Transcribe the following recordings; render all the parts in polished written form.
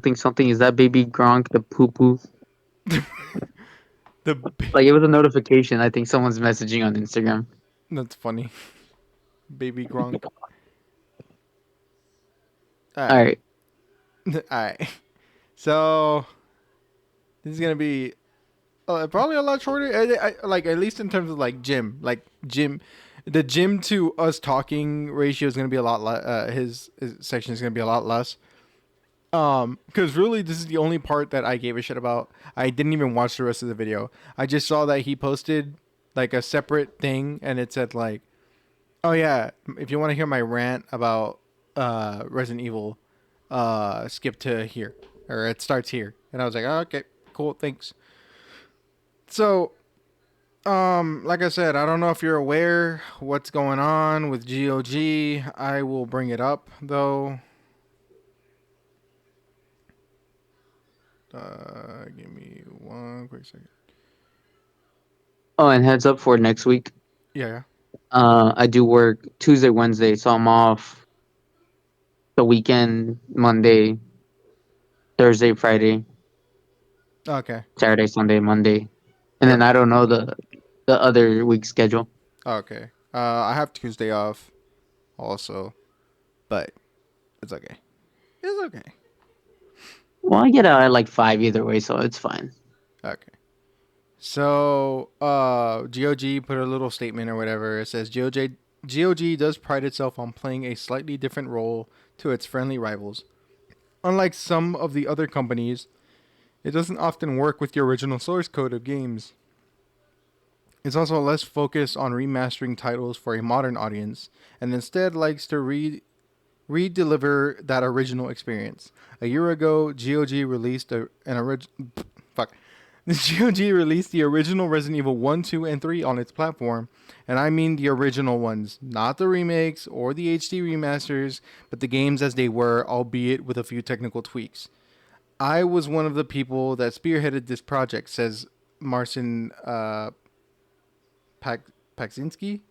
something something. Is that baby Gronk the poo poo? The Like it was a notification. I think someone's messaging on Instagram. That's funny. Baby Gronk. All Alright. right. Alright. So this is gonna be probably a lot shorter. Like at least in terms of like gym, the gym to us talking ratio is gonna be a lot less. His section is gonna be a lot less. Because really, this is the only part that I gave a shit about. I didn't even watch the rest of the video. I just saw that he posted like a separate thing, and it said like, "Oh yeah, if you want to hear my rant about Resident Evil, skip to here, or it starts here." And I was like, oh, "Okay, cool, thanks." So, like I said, I don't know if you're aware what's going on with GOG. I will bring it up though. Give me one quick second. Oh, and heads up for next week. Yeah, I do work Tuesday, Wednesday, so I'm off the weekend, Monday, Thursday, Friday, yeah. Okay. Saturday, Sunday, Monday, and then Yep. I don't know the other week schedule. Okay. I have Tuesday off also, but it's okay. It's okay. Well, I get out at like 5 either way, so it's fine. Okay. So, GOG put a little statement or whatever. It says GOG does pride itself on playing a slightly different role to its friendly rivals. Unlike some of the other companies, it doesn't often work with the original source code of games. It's also less focused on remastering titles for a modern audience, and instead likes to re-deliver that original experience. A year ago, GOG released an original. Fuck. The GOG released the original Resident Evil 1, 2, and 3 on its platform, and I mean the original ones, not the remakes or the HD remasters, but the games as they were, albeit with a few technical tweaks. I was one of the people that spearheaded this project, says Marcin Pak- Pakzinski,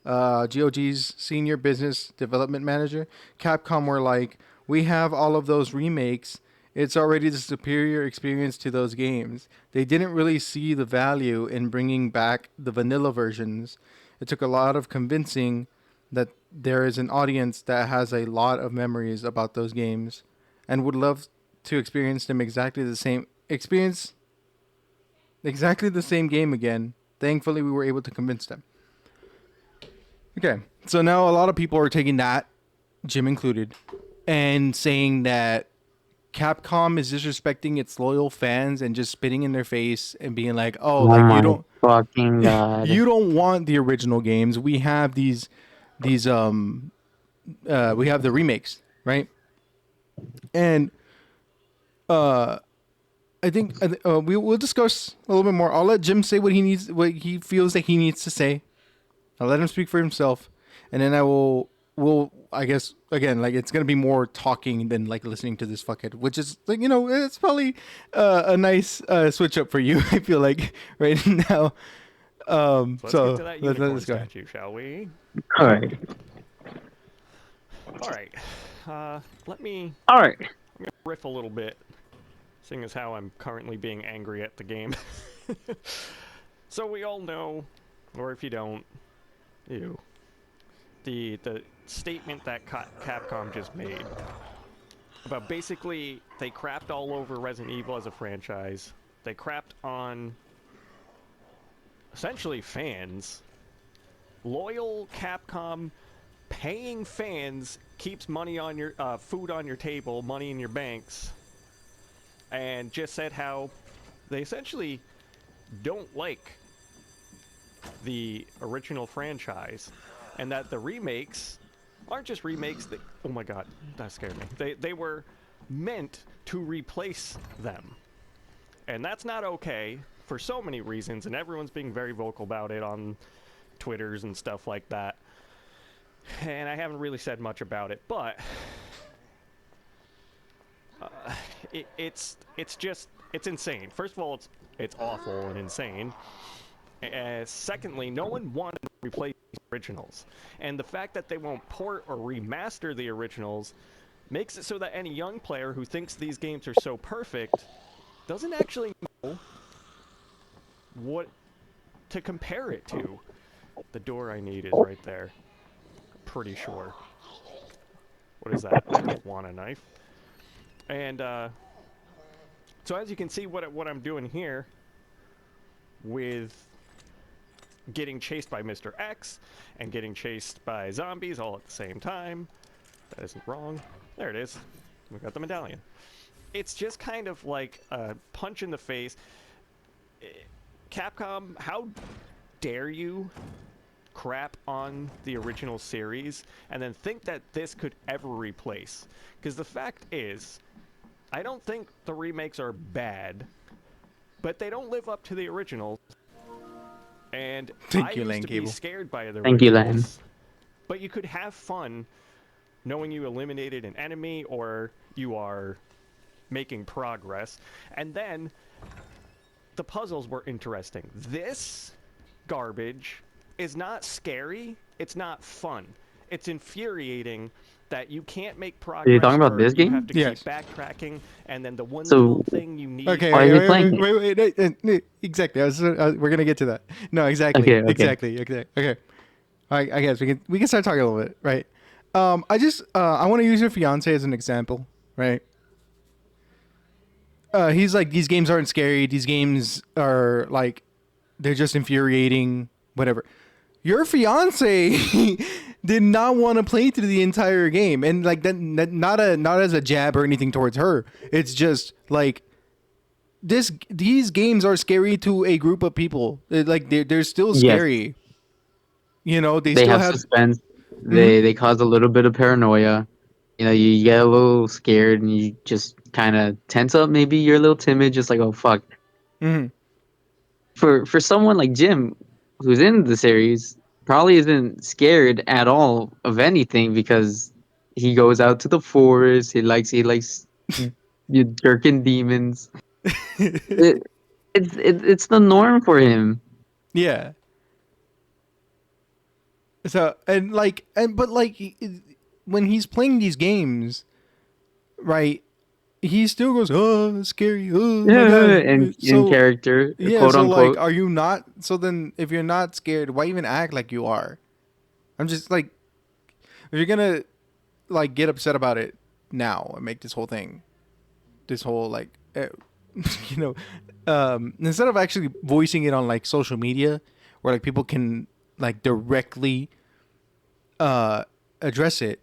GOG's senior business development manager. Capcom were like, we have all of those remakes. It's already the superior experience to those games. They didn't really see the value in bringing back the vanilla versions. It took a lot of convincing that there is an audience that has a lot of memories about those games and would love to experience exactly the same game again. Thankfully, we were able to convince them. Okay, so now a lot of people are taking that, Jim included, and saying that Capcom is disrespecting its loyal fans and just spitting in their face and being like, "Oh, Oh like my fucking god! you don't want the original games. We have these we have the remakes, right?" And uh I think we'll discuss a little bit more. I'll let Jim say what he feels that he needs to say. I'll let him speak for himself, and then will I guess again like it's gonna be more talking than like listening to this fuckhead, which is like it's probably a nice switch up for you. I feel like right now. So let's get So to that let's unicorn go ahead. statue, shall we? All right, All right. Let me all right. riff a little bit, seeing as how I'm currently being angry at the game. So we all know, or if you don't, the statement that Capcom just made about basically they crapped all over Resident Evil as a franchise. They crapped on essentially fans. Loyal Capcom paying fans keeps money on your food on your table, money in your banks, and just said how they essentially don't like the original franchise, and that the remakes aren't just remakes. Oh my god, that scared me. They were meant to replace them, and that's not okay for so many reasons. And everyone's being very vocal about it on Twitters and stuff like that. And I haven't really said much about it, but it's just it's insane. First of all, it's awful and insane. Secondly, no one wanted to replace the originals, and the fact that they won't port or remaster the originals makes it so that any young player who thinks these games are so perfect doesn't actually know what to compare it to. The door I need is right there. Pretty sure. What is that? Iguana knife. And so as you can see, what I'm doing here with getting chased by Mr. X and getting chased by zombies all at the same time. That isn't wrong. There it is. We got the medallion. It's just kind of like a punch in the face. Capcom, how dare you crap on the original series and then think that this could ever replace? Because the fact is, I don't think the remakes are bad, but they don't live up to the originals. And Thank I you, used Lane to Cable. be scared by the Thank you, Lane. originals, but you could have fun knowing you eliminated an enemy or you are making progress. And then the puzzles were interesting. This garbage is not scary. It's not fun. It's infuriating that you can't make progress. Are you talking about or this you game? have to Yes. keep backtracking, and then the one So- little thing you need. Okay, Why are we playing wait, exactly. We're gonna get to that. No, exactly, Okay, okay. exactly. Okay. I guess we can start talking a little bit, right? I want to use your fiance as an example, right? He's like, these games aren't scary. These games are like, they're just infuriating. Whatever. Your fiance did not want to play through the entire game, and like that not as a jab or anything towards her. It's just like these games are scary to a group of people. They're still Yes. scary. You know, they They still have have. suspense. They cause a little bit of paranoia. You know, you get a little scared and you just kind of tense up. Maybe you're a little timid, just like, oh fuck. Mhm. For someone like Jim, who's in the series, probably isn't scared at all of anything because he goes out to the forest. He likes you jerking demons. It, it's the norm for him. Yeah. So when he's playing these games, right? He still goes, oh, scary, oh my god. And in So character, yeah, quote so like, unquote. are you not? So then, if you're not scared, why even act like you are? I'm just like, if you're gonna like get upset about it now and make this whole thing, this whole like, you know, instead of actually voicing it on like social media, where like people can like directly address it,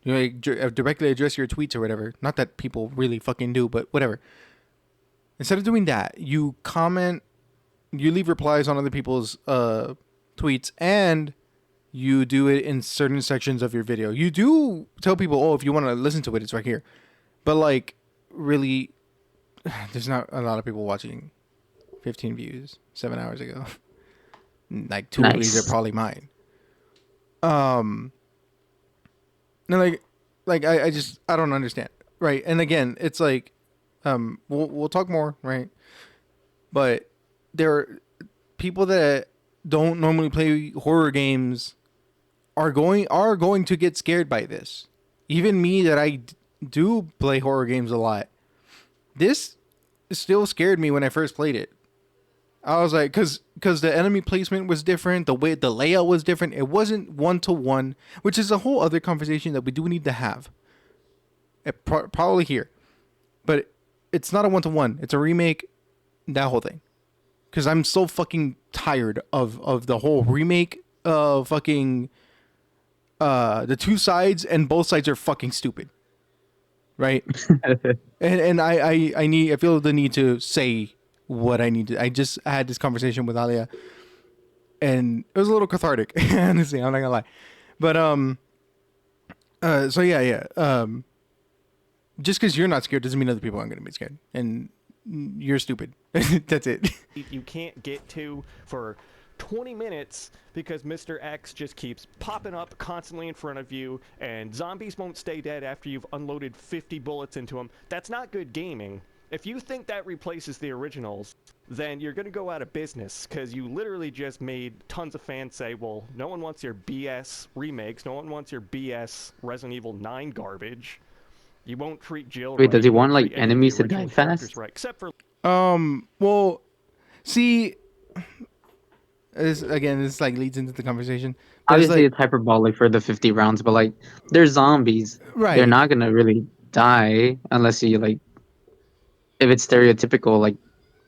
you know, like, directly address your tweets or whatever. Not that people really fucking do, but whatever. Instead of doing that, you comment, you leave replies on other people's tweets, and you do it in certain sections of your video. You do tell people, oh, if you want to listen to it, it's right here. But like, really, there's not a lot of people watching. 15 views 7 hours ago. Like two of these are Nice. probably mine. No, I don't understand, right? And again, it's like, we'll talk more, right? But there are people that don't normally play horror games are going to get scared by this. Even me, that I do play horror games a lot. This still scared me when I first played it. I was like, because the enemy placement was different, the way the layout was different. It wasn't 1-to-1, which is a whole other conversation that we do need to have. Probably here, but it's not a 1-to-1. It's a remake. That whole thing, because I'm so fucking tired of the whole remake. Fucking the two sides, and both sides are fucking stupid, right? and I feel the need to say what I need to. I just had this conversation with Alia, and it was a little cathartic. Honestly, I'm not gonna lie, but so yeah. Just because you're not scared doesn't mean other people aren't gonna be scared, and you're stupid. That's it. You can't get to for 20 minutes because Mr. X just keeps popping up constantly in front of you, and zombies won't stay dead after you've unloaded 50 bullets into them. That's not good gaming. If you think that replaces the originals, then you're going to go out of business, because you literally just made tons of fans say, well, no one wants your BS remakes, no one wants your BS Resident Evil 9 garbage. You won't treat Jill Wait, right. does he You won't want like treat any of the enemies to die original characters fast? right, except for Well, see, this again, this like leads into the conversation. But it's Obviously, like, it's hyperbolic for the 50 rounds, but like they're zombies. They're right. not gonna really die unless you like if it's stereotypical like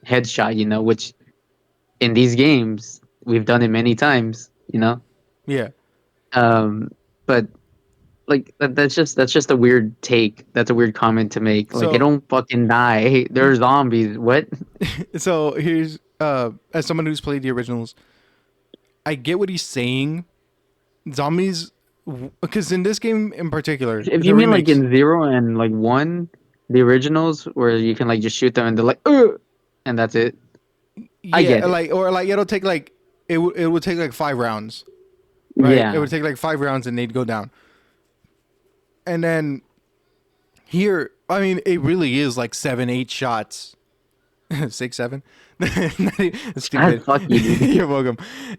headshot, which in these games we've done it many times. Yeah. Um, but like that's just a weird take. That's a weird comment to make. Like they So, don't fucking die. They're zombies. What? so here's as someone who's played the originals, I get what he's saying. Zombies, because in this game in particular, If the you mean like remakes, in 0 and like 1, the originals where you can like just shoot them and they're like, and that's it. I yeah, get it. like or like it'll take like it would take like 5 rounds, right? It Yeah. would take like 5 rounds and they'd go down. And then here, I mean, it really is like 7, 8 shots, 6, 7. That's God, stupid. fuck you, dude. You're welcome.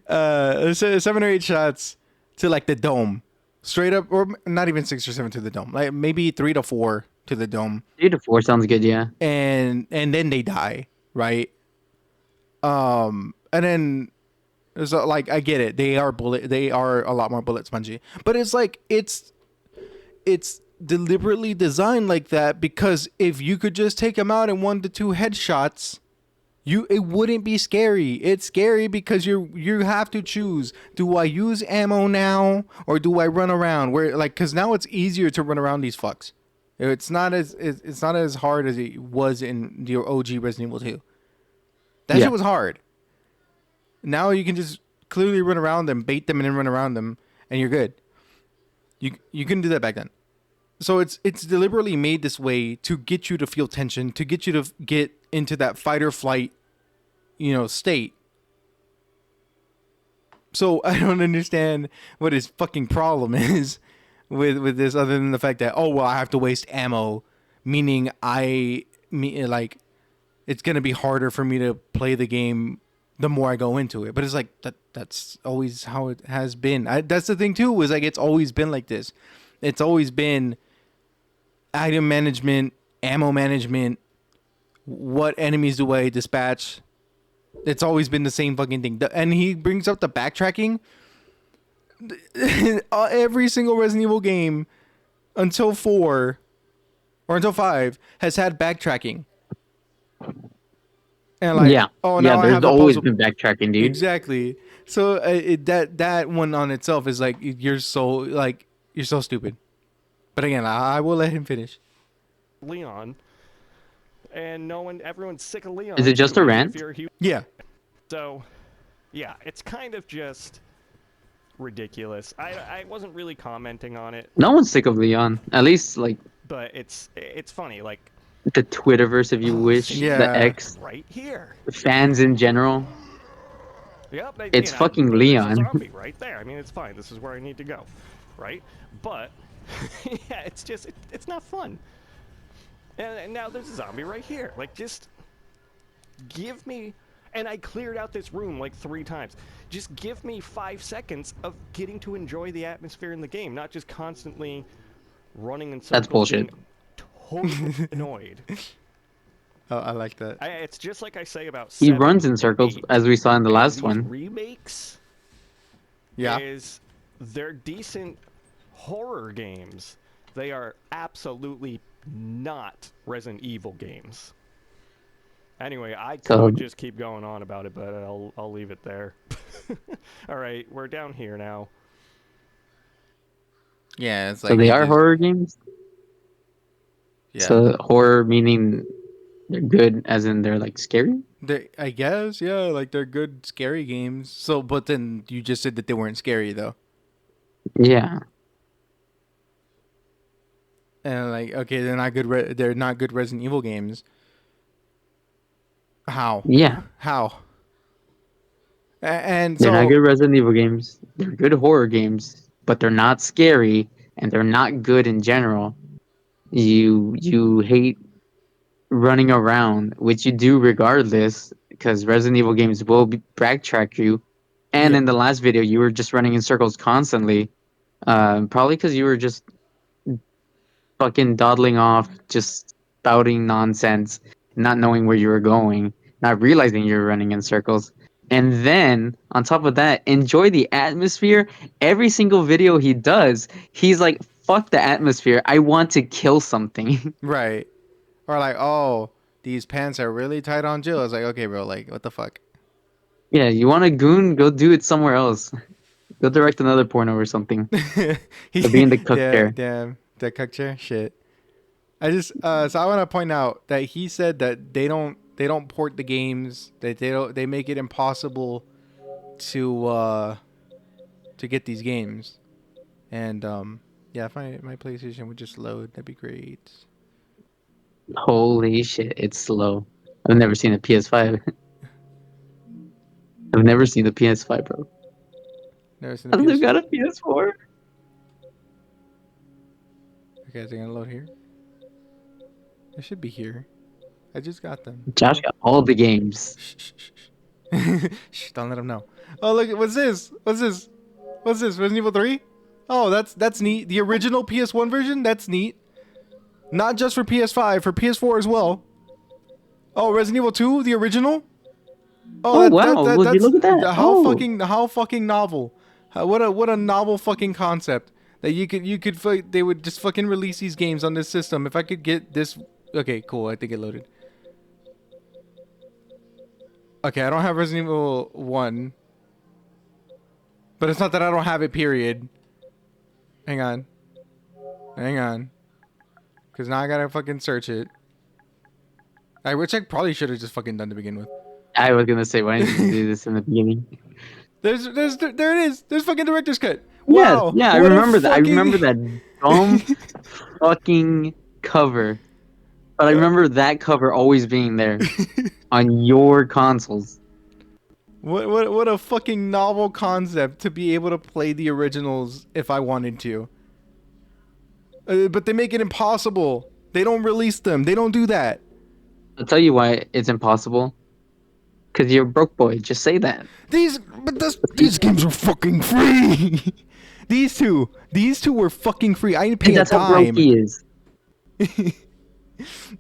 7 or 8 shots to like the dome, straight up, or not even 6 or 7 to the dome. Like maybe 3 to 4 to the dome, 3 to 4 sounds good, yeah. and then they die, right? And then so like I get it. They are a lot more bullet spongy, but it's like it's deliberately designed like that because if you could just take them out in 1 to 2 headshots, it wouldn't be scary. It's scary because you have to choose: do I use ammo now or do I run around? Where like because now it's easier to run around these fucks. It's not as hard as it was in the OG Resident Evil 2. That Yeah. shit was hard. Now you can just clearly run around them, bait them, and then run around them, and you're good. You couldn't do that back then. So it's deliberately made this way to get you to feel tension, to get you to get into that fight or flight, state. So I don't understand what his fucking problem is with this, other than the fact that, oh well, I have to waste ammo, meaning like it's gonna be harder for me to play the game the more I go into it. But it's like that's always how it has been. That's the thing too, is like it's always been like this. It's always been item management, ammo management, what enemies do I dispatch. It's always been the same fucking thing. And he brings up the backtracking. Every single Resident Evil game until 4 or until 5 has had backtracking. And like, Yeah. oh, Yeah, now I there's have a always puzzle. been backtracking, dude. Exactly. So that one on itself is like you're so stupid. But again, I will let him finish. Leon, and everyone's sick of Leon. Is it just too, a even rant? if you're a huge. Yeah. So, yeah, it's kind of just ridiculous. I wasn't really commenting on it, No one's sick of Leon. At least like but it's funny. Like, the Twitterverse, if you wish, see, the Yeah. X, right here. fans in general. Yep, It's fucking there's a Leon. zombie right there. I mean, it's fine. This is where I need to go, right? But yeah, it's just it's not fun. And now there's a zombie right here. Like, just give me. And I cleared out this room like 3 times. Just give me 5 seconds of getting to enjoy the atmosphere in the game, not just constantly running in circles. That's bullshit. Being totally annoyed. Oh, I like that. It's just like I say about. He 7 runs in and circles, 8. as we saw in the And last these one. remakes Yeah. is they're decent horror games. They are absolutely not Resident Evil games. Anyway, I So- could just keep going on about it, but I'll leave it there. All right, we're down here now. Yeah, it's like So they you are just- horror games? Yeah. So horror meaning they're good, as in they're like scary? I guess, yeah, like they're good scary games. So, but then you just said that they weren't scary though. Yeah. And like, okay, they're not good. They're not good Resident Evil games. How? Yeah. How? And They're so not good Resident Evil games. They're good horror games, but they're not scary and they're not good in general. You hate running around, which you do regardless, because Resident Evil games will backtrack you. And Yeah. in the last video, you were just running in circles constantly, probably because you were just fucking dawdling off, just spouting nonsense, not knowing where you were going, not realizing you're running in circles. And then on top of that, enjoy the atmosphere. Every single video he does, he's like, fuck the atmosphere. I want to kill something. Right. Or like, oh, these pants are really tight on Jill. I was like, okay, bro, like, what the fuck? Yeah, you want a goon? Go do it somewhere else. Go direct another porno or something. Or be in the cook chair. Damn, the cook chair, shit. I just so I want to point out that he said that they don't port the games, that they make it impossible to get these games, and yeah, if my PlayStation would just load, that'd be great. Holy shit, it's slow. I've never seen a PS5. I've never seen a PS5, bro. Never seen the I've never PS. got a PS4. Okay, is it gonna load here? It should be here. I just got them. Josh got all the games. Shh, shh, shh, shh. Shh, don't let him know. Oh, look, what's this? What's this? What's this? Resident Evil 3? Oh, that's neat. The original PS1 version? That's neat. Not just for PS5, for PS4 as well. Oh, Resident Evil 2, the original? Oh, wow. Would you look at that? How Oh. fucking novel. What a novel fucking concept that they would just fucking release these games on this system. If I could get this. Okay, cool. I think it loaded. Okay, I don't have Resident Evil 1. But it's not that I don't have it, period. Hang on. Because now I gotta fucking search it. Which I probably should have just fucking done to begin with. I was gonna say, why didn't you do this in the beginning? There it is. There's fucking director's cut. Wow. Yeah, I what a remember that. I fucking- remember that dumb fucking cover. But I remember that cover always being there on your consoles. What a fucking novel concept to be able to play the originals if I wanted to. But they make it impossible. They don't release them. They don't do that. I'll tell you why it's impossible. Because you're a broke boy. Just say that. These games are fucking free. These two were fucking free. I didn't pay That's a how broke dime. he is.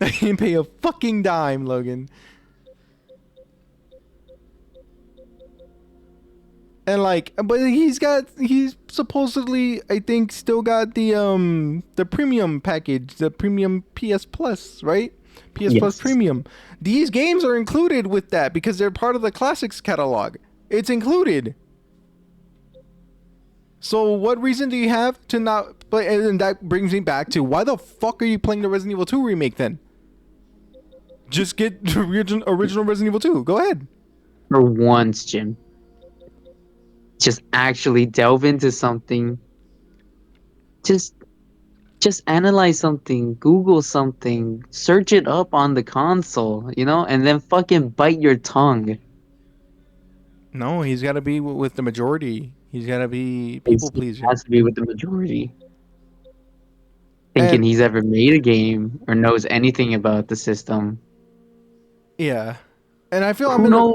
I didn't pay a fucking dime, Logan. And like, but he's supposedly, I think, still got the premium package, the premium PS Plus, right? PS Plus Yes. Premium. These games are included with that because they're part of the classics catalog. It's included. So what reason do you have to not? But and that brings me back to why the fuck are you playing the Resident Evil 2 remake then? Just get the original Resident Evil 2. Go ahead. For once, Jim. Just actually delve into something. Just analyze something, Google something, search it up on the console, and then fucking bite your tongue. No, he's got to be with the majority. He's got to be people pleaser. He has to be with the majority. Thinking And- he's ever made a game or knows anything about the system. Yeah. And I feel Who knows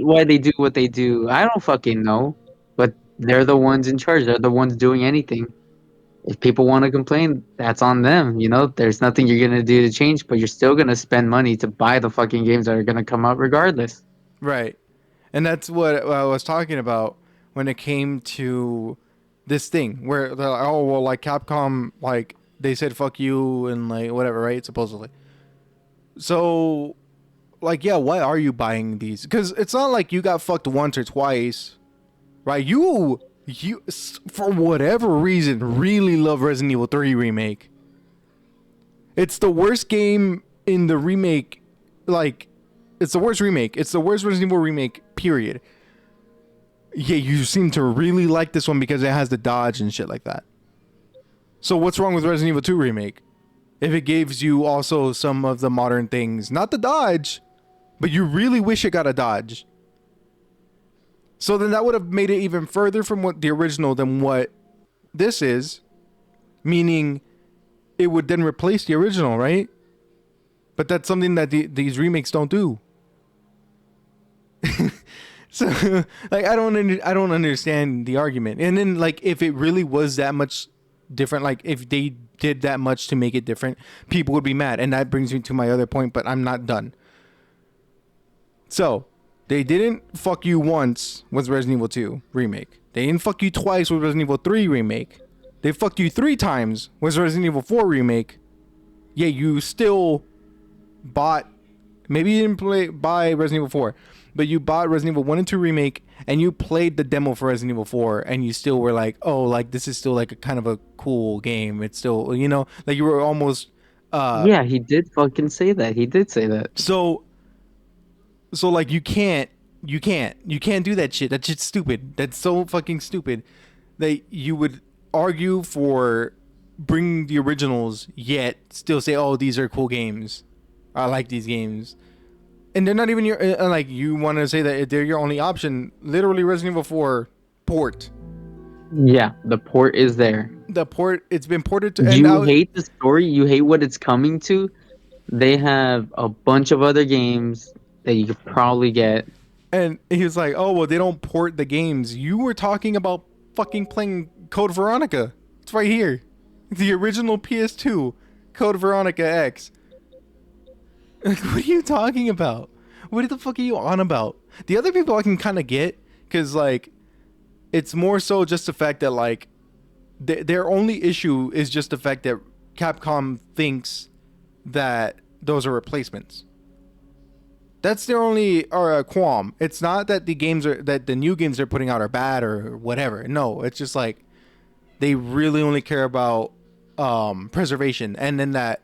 why they do what they do? I don't fucking know. But they're the ones in charge. They're the ones doing anything. If people want to complain, that's on them. There's nothing you're going to do to change, but you're still going to spend money to buy the fucking games that are going to come out regardless. Right. And that's what I was talking about when it came to this thing where they're like, oh, well, like Capcom, like they said, fuck you and like whatever, right? Supposedly. So, like, yeah, why are you buying these? Because it's not like you got fucked once or twice, right? You, for whatever reason, really love Resident Evil 3 Remake. It's the worst game in the remake, like, it's the worst remake. It's the worst Resident Evil remake, period. Yeah, you seem to really like this one because it has the dodge and shit like that. So what's wrong with Resident Evil 2 Remake? If it gives you also some of the modern things, not the dodge, but you really wish it got a dodge. So then that would have made it even further from what the original than what this is. Meaning it would then replace the original, right? But that's something that these remakes don't do. So, like, I don't understand the argument. And then, like, if it really was that much different, like if they did that much to make it different, people would be mad. And that brings me to my other point, but I'm not done. So they didn't fuck you once with Resident Evil 2 remake. They didn't fuck you twice with Resident Evil 3 remake. They fucked you 3 times with Resident Evil 4 remake. Yeah, you still bought, maybe you didn't buy Resident Evil 4, but you bought Resident Evil 1 and 2 remake, and you played the demo for Resident Evil 4, and you still were like, oh, like this is still like a kind of a cool game. It's still, you know, like you were almost Yeah, he did fucking say that. He did say that. so like you can't do that shit. That shit's stupid. That's so fucking stupid. That you would argue for bringing the originals, yet still say, oh, these are cool games. I like these games. And they're not even your, like, you want to say that they're your only option. Literally, Resident Evil 4 port. Yeah, the port is there. The port, it's been ported to. You hate the story. You hate what it's coming to. They have a bunch of other games that you could probably get. And he was like, oh, well, they don't port the games. You were talking about fucking playing Code Veronica. It's right here. The original PS2, Code Veronica X. Like, what are you talking about? What the fuck are you on about? The other people I can kind of get, because, like, it's more so just the fact that, like, their only issue is just the fact that Capcom thinks that those are replacements. That's their only qualm. It's not that the new games they're putting out are bad or whatever. No, it's just like they really only care about preservation, and then that.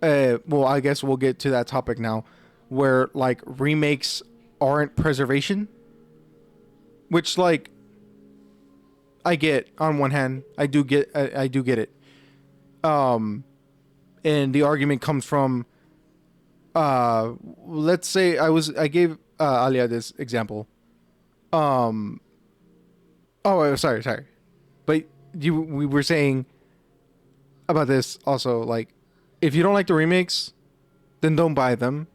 Well, I guess we'll get to that topic now, where like remakes aren't preservation, which like I get on one hand, I do get it. And the argument comes from, let's say I gave Alia this example. Oh, sorry, but we were saying about this also, like, if you don't like the remakes, then don't buy them.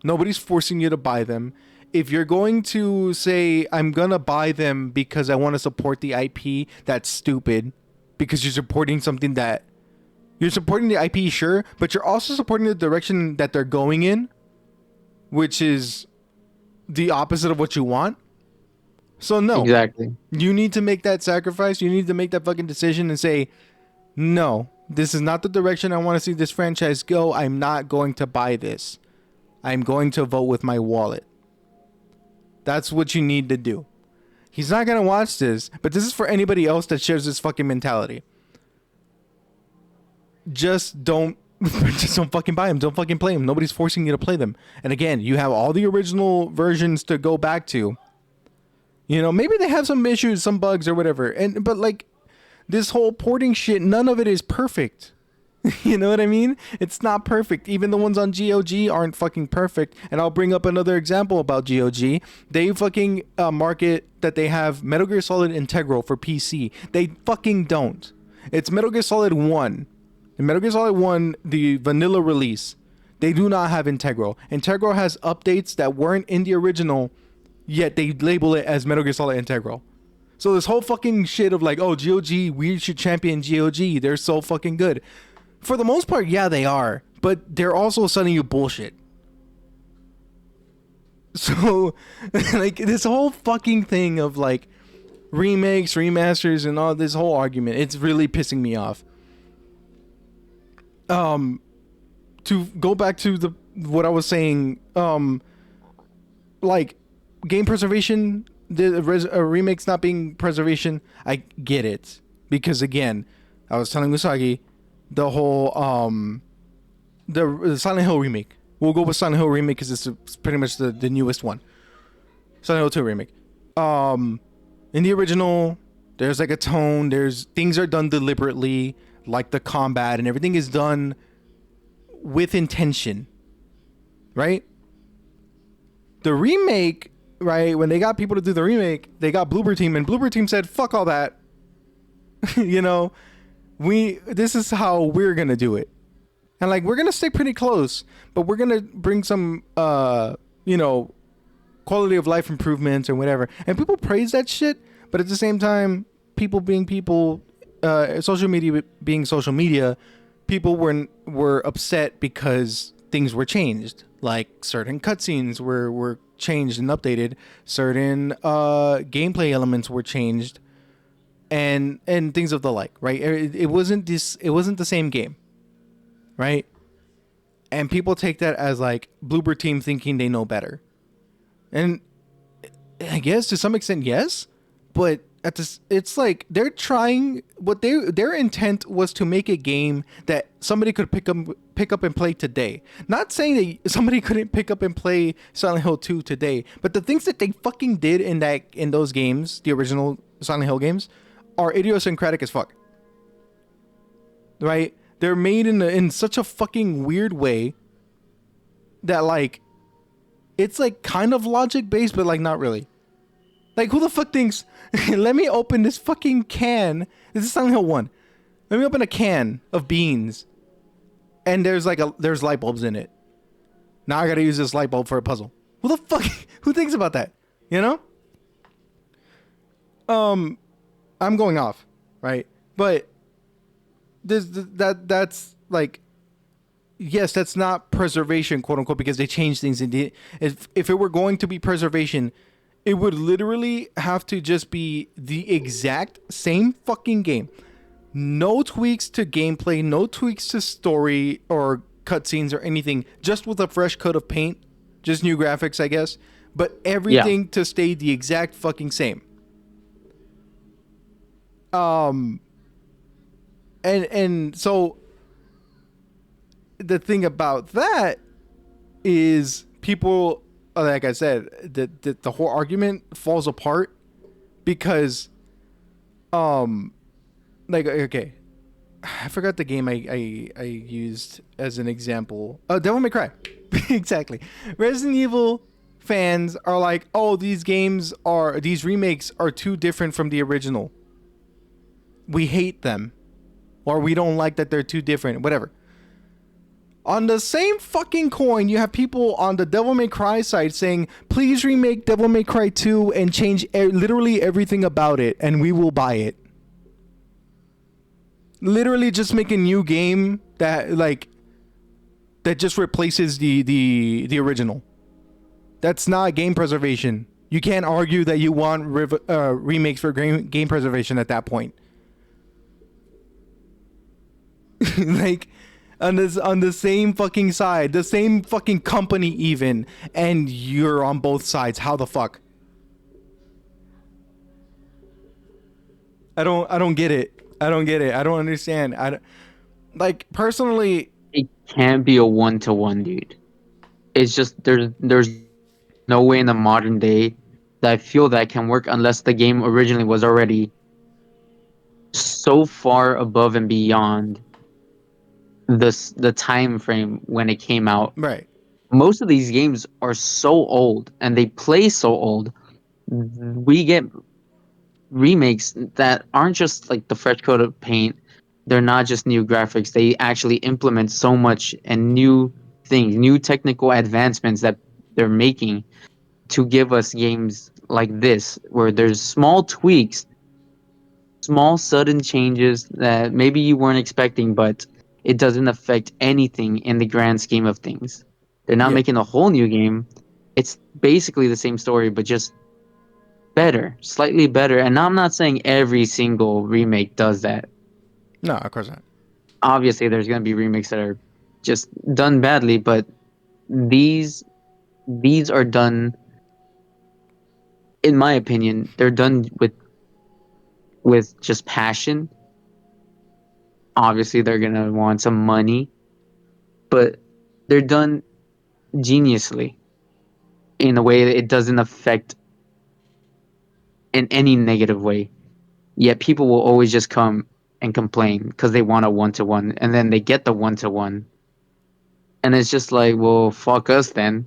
Nobody's forcing you to buy them. If you're going to say, I'm going to buy them because I want to support the IP, that's stupid. Because you're supporting something that... You're supporting the IP, sure, but you're also supporting the direction that they're going in, which is the opposite of what you want. So no. Exactly. You need to make that sacrifice. You need to make that fucking decision and say, no, this is not the direction I want to see this franchise go. I'm not going to buy this. I'm going to vote with my wallet. That's what you need to do. He's not going to watch this, but this is for anybody else that shares this fucking mentality. Just don't fucking buy them. Don't fucking play them. Nobody's forcing you to play them. And again, you have all the original versions to go back to. You know, maybe they have some issues, some bugs or whatever. But like, this whole porting shit, none of it is perfect. You know what I mean? It's not perfect. Even the ones on GOG aren't fucking perfect. And I'll bring up another example about GOG. They fucking market that they have Metal Gear Solid Integral for PC. They fucking don't. It's Metal Gear Solid 1. In Metal Gear Solid 1, the vanilla release, they do not have Integral. Integral has updates that weren't in the original, yet they label it as Metal Gear Solid Integral. So this whole fucking shit of like, oh, GOG, we should champion GOG. They're so fucking good. For the most part, yeah, they are. But they're also selling you bullshit. So, like, this whole fucking thing of, like, remakes, remasters, and all this whole argument, it's really pissing me off. To go back to what I was saying, like, game preservation, the remakes not being preservation, I get it. Because, again, I was telling Usagi, the whole the Silent Hill remake. We'll go with Silent Hill remake because it's pretty much the newest one. Silent Hill 2 remake. In the original, there's like a tone. There's things are done deliberately, like the combat and everything is done with intention, right? The remake, right? When they got people to do the remake, they got Bloober Team, and Bloober Team said, "Fuck all that." You know. This is how we're gonna do it, and like we're gonna stay pretty close, but we're gonna bring some you know, quality of life improvements or whatever. And people praise that shit, but at the same time, people being people, social media being social media, people were upset because things were changed. Like certain cutscenes were changed and updated. Certain gameplay elements were changed, and things of the like. Right? It wasn't this. It wasn't the same game. Right? And people take that as like Bloober Team thinking they know better. And I guess to some extent, yes, but at this, it's like they're trying. What their intent was to make a game that somebody could pick up and play today. Not saying that somebody couldn't pick up and play Silent Hill 2 today, but the things that they fucking did in those games, the original Silent Hill games, are idiosyncratic as fuck. Right? They're made in such a fucking weird way that like it's like kind of logic based, but like not really. Like who the fuck thinks? Let me open this fucking can. This is Silent Hill 1. Let me open a can of beans, and there's light bulbs in it. Now I gotta use this light bulb for a puzzle. Who the fuck? Who thinks about that? You know? I'm going off, right? But that's like, yes, that's not preservation, quote unquote, because they changed things. If it were going to be preservation, it would literally have to just be the exact same fucking game. No tweaks to gameplay, no tweaks to story or cutscenes or anything, just with a fresh coat of paint, just new graphics, I guess, but everything to stay the exact fucking same. And so the thing about that is people, like I said, the whole argument falls apart because, like, okay, I forgot the game I used as an example. Devil May Cry. Exactly. Resident Evil fans are like, oh, these remakes are too different from the original. We hate them. Or we don't like that they're too different, whatever. On the same fucking coin, you have people on the Devil May Cry side saying, please remake Devil May Cry 2 and change literally everything about it, and we will buy it. Literally just make a new game that just replaces the original. That's not game preservation. You can't argue that you want remakes for game preservation at that point. Like, on the same fucking side, the same fucking company even, and you're on both sides. How the fuck? I don't get it. I don't get it. I don't understand. Like, personally, It can't be a 1-to-1, dude. It's just there's no way in the modern day that I feel that can work unless the game originally was already so far above and beyond the time frame when it came out. right. Most of these games are so old and they play so old. We get remakes that aren't just like the fresh coat of paint. They're not just new graphics. They actually implement so much and new things, new technical advancements that they're making to give us games like this, where there's small tweaks, small sudden changes that maybe you weren't expecting, but it doesn't affect anything in the grand scheme of things. They're not Yeah. making a whole new game. It's basically the same story, but just better, slightly better. And I'm not saying every single remake does that. No, of course not. Obviously, there's going to be remakes that are just done badly, but these are done, in my opinion, they're done with just passion. Obviously, they're going to want some money, but they're done geniusly in a way that it doesn't affect in any negative way. Yet people will always just come and complain because they want a 1-to-1, and then they get the 1-to-1, and it's just like, well, fuck us then.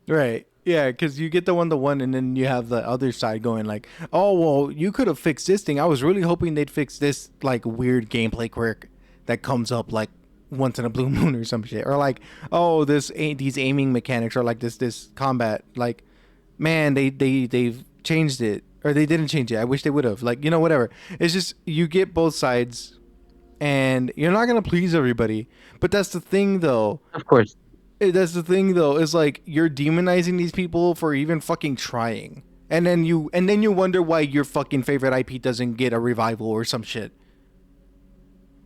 Right. Yeah, because you get the 1-to-1, and then you have the other side going like, oh, well, you could have fixed this thing. I was really hoping they'd fix this, like, weird gameplay quirk that comes up, like, once in a blue moon or some shit. Or, like, oh, these aiming mechanics, or, like, this combat. Like, man, they've changed it. or they didn't change it. I wish they would have. Like, whatever. It's just you get both sides, and you're not gonna please everybody. But that's the thing, though. Of course. That's the thing, though. Is like you're demonizing these people for even fucking trying, and then you wonder why your fucking favorite IP doesn't get a revival or some shit.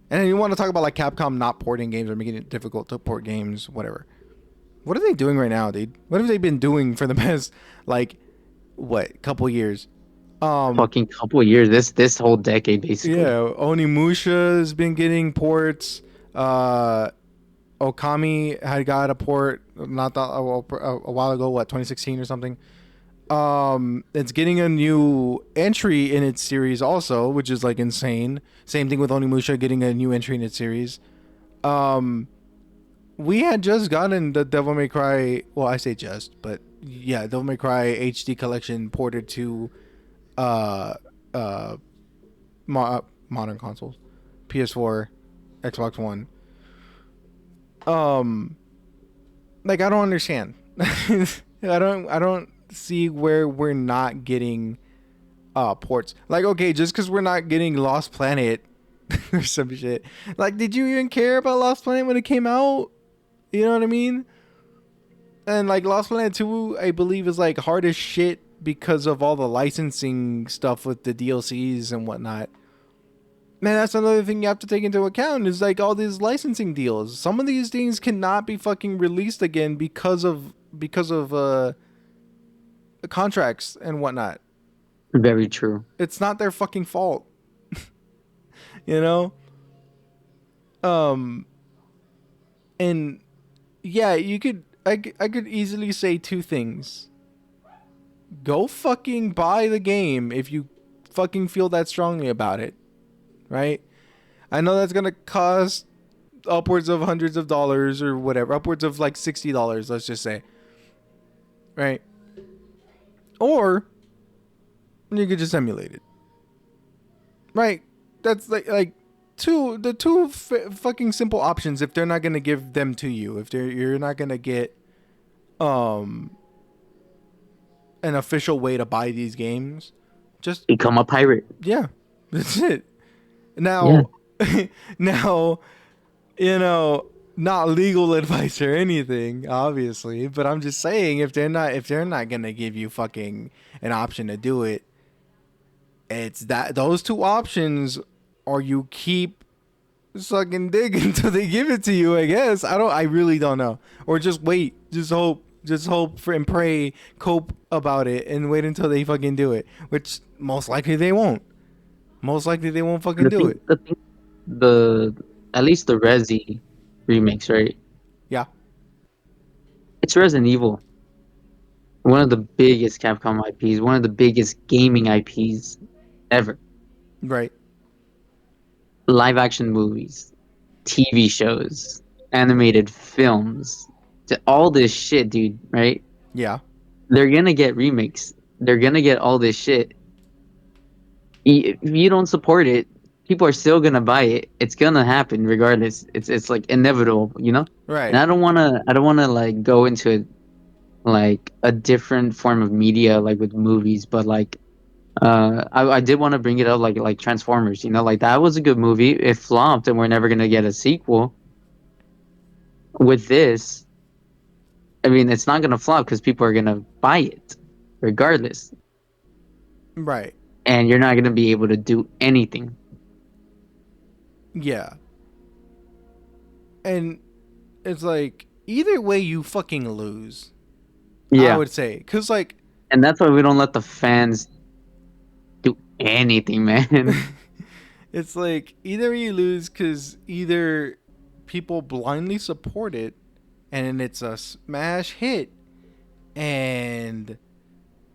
And then you want to talk about like Capcom not porting games or making it difficult to port games, whatever. What are they doing right now, dude? What have they been doing for the past like couple years? Fucking couple of years. This whole decade, basically. Yeah, Onimusha has been getting ports. Okami had got a port not that a while ago, 2016 or something. It's getting a new entry in its series also, which is like insane. Same thing with Onimusha getting a new entry in its series. We had just gotten the Devil May Cry. Well, I say just, but yeah, Devil May Cry HD collection ported to modern consoles, PS4, Xbox One. Like I don't understand. I don't see where we're not getting ports. Like, okay, just because we're not getting Lost Planet or some shit. Like, did you even care about Lost Planet when it came out? You know what I mean? And like Lost Planet 2, I believe is like hard as shit because of all the licensing stuff with the DLCs and whatnot. Man, that's another thing you have to take into account is like all these licensing deals. Some of these things cannot be fucking released again because of contracts and whatnot. Very true. It's not their fucking fault. You know? And yeah, I could easily say two things. Go fucking buy the game if you fucking feel that strongly about it. Right? I know that's going to cost upwards of hundreds of dollars or whatever. Upwards of like $60, let's just say. Right? Or you could just emulate it. Right? That's like two fucking simple options if they're not going to give them to you. If you're not going to get an official way to buy these games, just Become a pirate. yeah. That's it. Now, now, not legal advice or anything, obviously, but I'm just saying if they're not gonna give you fucking an option to do it, it's that those two options, or you keep sucking dick until they give it to you. I guess I really don't know, or just wait, just hope for and pray, cope about it, and wait until they fucking do it, which most likely they won't. Most likely they won't fucking do it. At least the Resi remakes, right? Yeah. It's Resident Evil. One of the biggest Capcom IPs, one of the biggest gaming IPs ever. Right. Live action movies, TV shows, animated films, all this shit, dude, right? Yeah. They're gonna get remakes. They're gonna get all this shit. If you don't support it, people are still gonna buy it. It's gonna happen regardless. It's like inevitable, you know. Right. And I don't wanna like go into it like a different form of media, like with movies, but like I did want to bring it up like Transformers, like that was a good movie. It flopped and we're never gonna get a sequel. With this, I mean it's not gonna flop because people are gonna buy it regardless. Right. And you're not gonna be able to do anything. Yeah. And it's like either way you fucking lose. Yeah. I would say cuz like and that's why we don't let the fans do anything, man. it's like either you lose cuz either people blindly support it and it's a smash hit and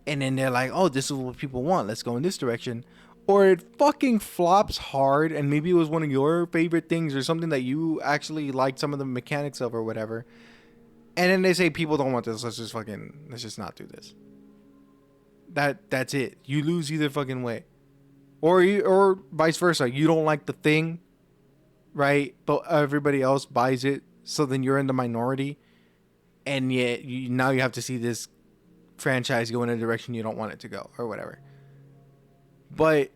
then they're like, oh, this is what people want, let's go in this direction, or it fucking flops hard and maybe it was one of your favorite things or something that you actually liked some of the mechanics of or whatever, and then they say people don't want this, let's just not do this. That's it. You lose either fucking way, or vice versa. You don't like the thing, right? But everybody else buys it, so then you're in the minority, and yet now you have to see this franchise go in a direction you don't want it to go or whatever. But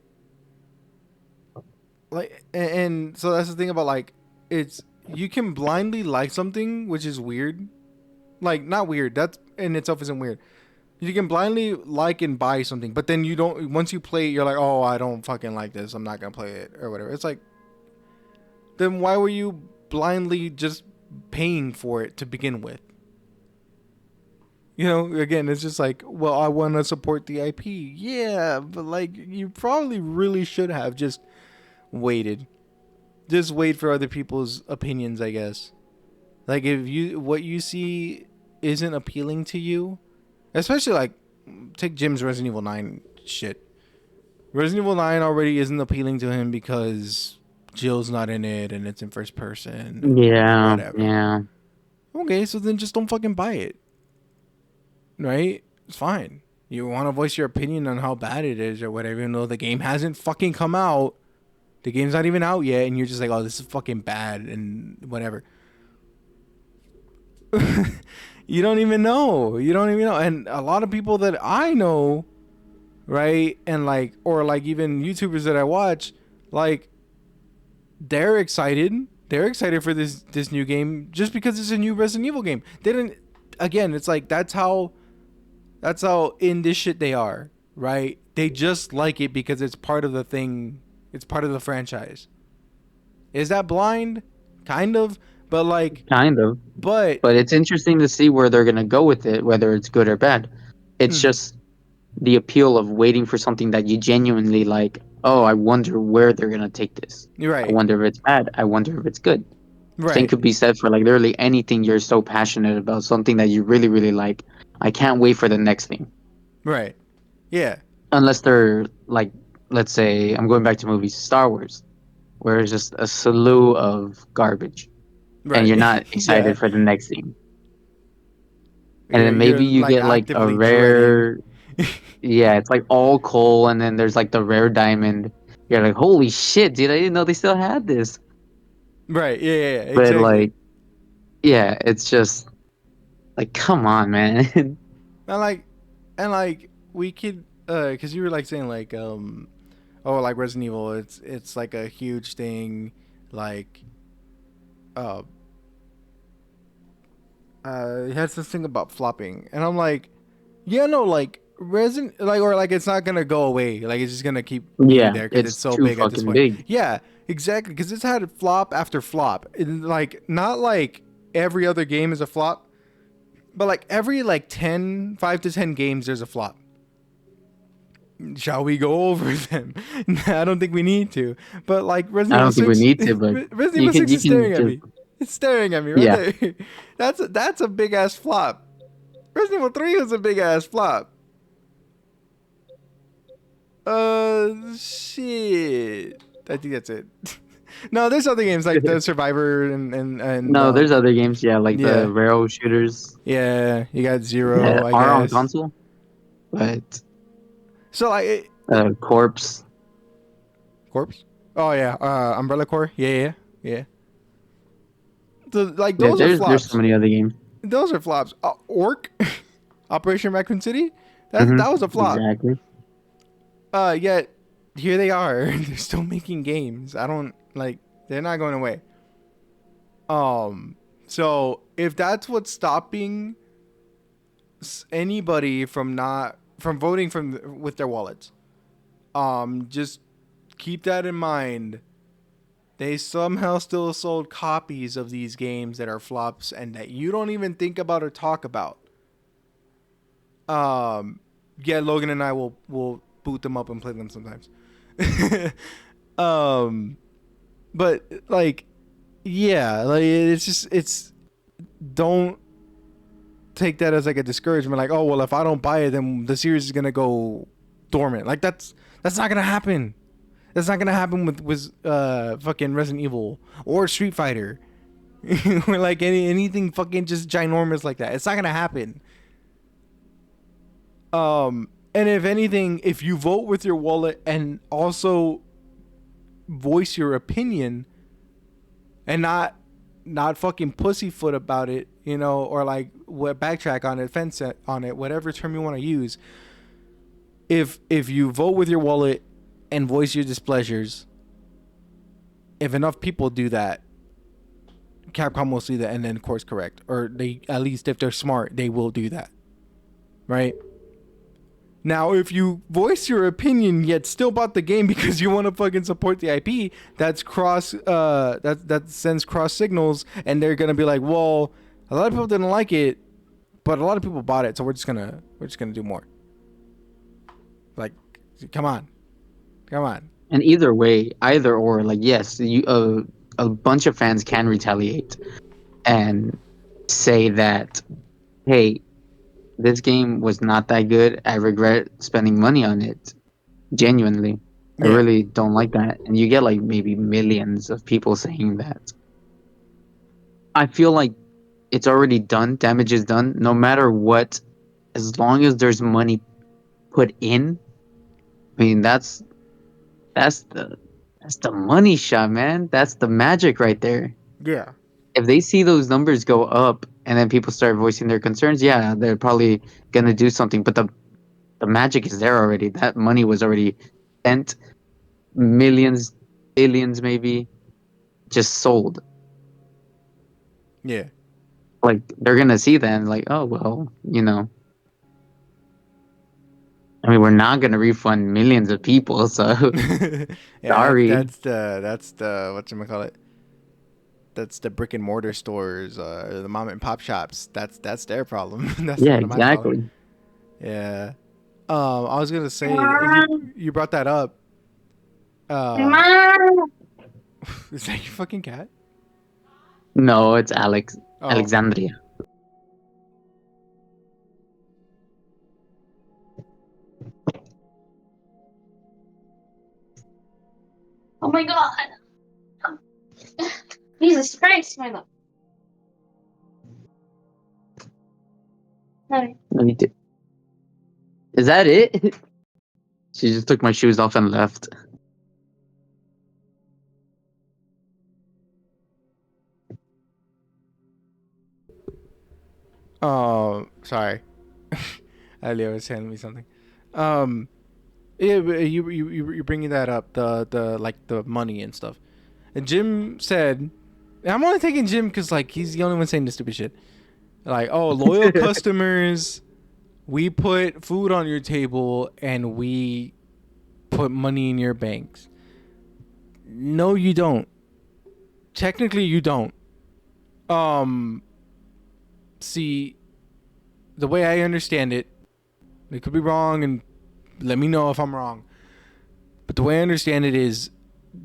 like, and so that's the thing about like, it's you can blindly like something, which is weird. Like, not weird. That in itself isn't weird. You can blindly like and buy something, but then you don't. Once you play it, you're like, oh, I don't fucking like this. I'm not gonna play it or whatever. It's like, then why were you blindly just paying for it to begin with? You know, again, it's just like, well, I want to support the IP. Yeah, but like, you probably really should have just waited. Just wait for other people's opinions, I guess. Like, if you what you see isn't appealing to you, especially like, take Jim's Resident Evil 9 shit. Resident Evil 9 already isn't appealing to him because Jill's not in it and it's in first person. And Yeah, whatever. yeah. Okay, so then just don't fucking buy it. Right? It's fine. You want to voice your opinion on how bad it is or whatever, even though the game hasn't fucking come out. The game's not even out yet, and you're just like, oh, this is fucking bad and whatever. You don't even know. You don't even know. And a lot of people that I know, right, and like, or like even YouTubers that I watch, like, they're excited. They're excited for this new game just because it's a new Resident Evil game. They didn't. Again, it's like that's how in this shit they are, right? They just like it because it's part of the thing. It's part of the franchise. Is that blind? Kind of, but like, Kind of. but But it's interesting to see where they're gonna go with it, whether it's good or bad. It's just the appeal of waiting for something that you genuinely like. Oh, I wonder where they're gonna take this. you're I right, wonder if it's bad. I wonder if it's good. Same right, could be said for like literally anything you're so passionate about, something that you really, really like. I can't wait for the next thing. right, yeah, Unless they're like, let's say, I'm going back to movies, Star Wars, where it's just a slew of garbage, right. and you're not excited Yeah. for the next thing. And You're, then maybe you're you like get like a actively rare, dreading. yeah, it's like all coal, and then there's like the rare diamond. You're like, holy shit, dude! I didn't know they still had this. Right, yeah, But exactly. like, yeah, it's just like, come on, man. And like we could, because you were like saying like, oh, like Resident Evil, it's like a huge thing, like, uh, it has this thing about flopping, and I'm like, yeah, no, like Resident, like, or like it's not gonna go away, like it's just gonna keep being Yeah, there because it's it's so too big at this fucking point. big. Yeah, exactly, because it's had flop after flop, and like not like every other game is a flop, but like every like 5 to 10 games there's a flop. Shall we go over them? I don't think we need to. But like I Resident Evil don't think we 6, need to, but Resident you Evil can 6 you is can staring at just me. It's staring at me right yeah. there. That's a big ass flop. Resident Evil 3 was a big ass flop. Shit. I think that's it. No, there's other games like the Survivor and No, there's other games, yeah, like yeah. the rail shooters Yeah, you got that Zero, I are on guess. console, but So like Corpse. Corpse? Oh yeah, Umbrella Corps. Yeah, yeah, yeah. Like Yeah, those are there's so flops. many other games. Those are flops. Orc, Operation Raccoon City. That was a flop. Exactly. Yet here they are. They're still making games. I don't like. They're not going away. So if that's what's stopping anybody from voting with their wallets, just keep that in mind. They somehow still sold copies of these games that are flops and that you don't even think about or talk about. Yeah, Logan and I will boot them up and play them sometimes. But like, yeah, like it's don't take that as like a discouragement. Like, oh well, if I don't buy it, then the series is gonna go dormant. Like that's not gonna happen. That's not gonna happen with fucking Resident Evil or Street Fighter, or like anything fucking just ginormous like that. It's not gonna happen. And if anything, if you vote with your wallet and also voice your opinion, and not fucking pussyfoot about it, you know, or like backtrack on it, on it, whatever term you want to use. If you vote with your wallet and voice your displeasures, if enough people do that, Capcom will see that and then course correct. Or they, at least if they're smart, they will do that. Right? Now, if you voice your opinion yet still bought the game because you want to fucking support the IP, that's that sends cross signals, and they're gonna be like, well, a lot of people didn't like it, but a lot of people bought it, so we're just gonna do more. Like, come on. And either way, either or, like, yes, a bunch of fans can retaliate and say that, hey, this game was not that good. I regret spending money on it. Genuinely. I Yeah. really don't like that. And you get like maybe millions of people saying that. I feel like it's already done. Damage is done. No matter what, as long as there's money put in, I mean that's the money shot, man. That's the magic right there. Yeah. If they see those numbers go up and then people start voicing their concerns, yeah, they're probably gonna do something. But the magic is there already. That money was already spent, millions, billions, maybe, just sold. Yeah. Like they're gonna see that and like, oh well, I mean, we're not gonna refund millions of people, so Yeah, sorry. that's the whatchamacallit. That's the brick and mortar stores, the mom and pop shops. That's their problem. That's Yeah, not my problem. exactly. Yeah. I was gonna say you brought that up. Is that your fucking cat? No, it's Alex, Oh, okay. Alexandria. Oh my god! Jesus Christ, my love. Hi. Let me do. Is that it? She just took my shoes off and left. Oh, sorry. Elio was telling me something. Um, yeah, but you bringing that up, the like the money and stuff. And Jim said, and I'm only taking Jim because like he's the only one saying this stupid shit. Like, oh, loyal customers, we put food on your table and we put money in your banks. No, you don't. Technically, you don't. See, the way I understand it, it could be wrong, and let me know if I'm wrong. But the way I understand it is,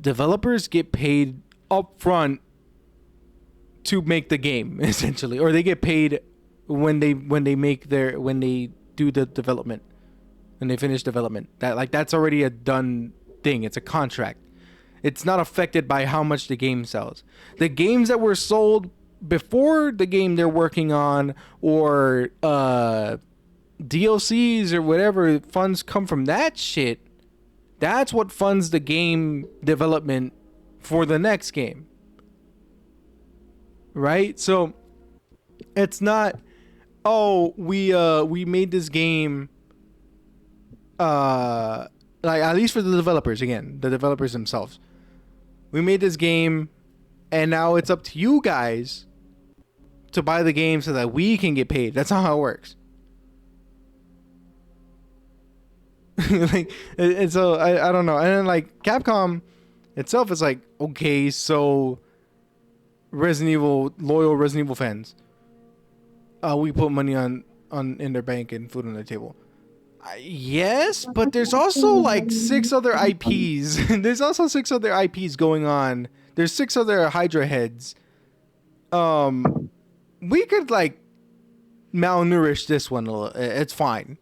developers get paid up front to make the game, essentially, or they get paid when they do the development, when they finish development. That's already a done thing. It's a contract. It's not affected by how much the game sells. The games that were sold before the game they're working on, or DLCs or whatever funds come from that shit, that's what funds the game development for the next game. Right? So it's not, oh, we made this game like, at least for the developers, again, the developers themselves. We made this game and now it's up to you guys to buy the game so that we can get paid. That's not how it works. Like, and so I don't know. And then like Capcom itself is like, okay, so loyal Resident Evil fans, we put money on in their bank and food on their table. Yes, but there's also like 6 other IPs. There's also 6 other IPs going on. There's 6 other Hydra heads. We could like malnourish this one a little. It's fine.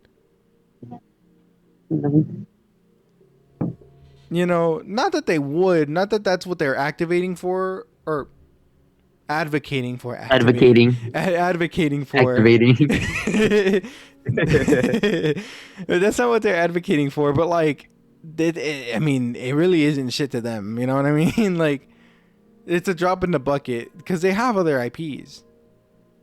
You know, not that they would, not that that's what they're activating for or advocating for. Advocating for. Activating. That's not what they're advocating for, but like, I mean, it really isn't shit to them. You know what I mean? Like, it's a drop in the bucket because they have other IPs.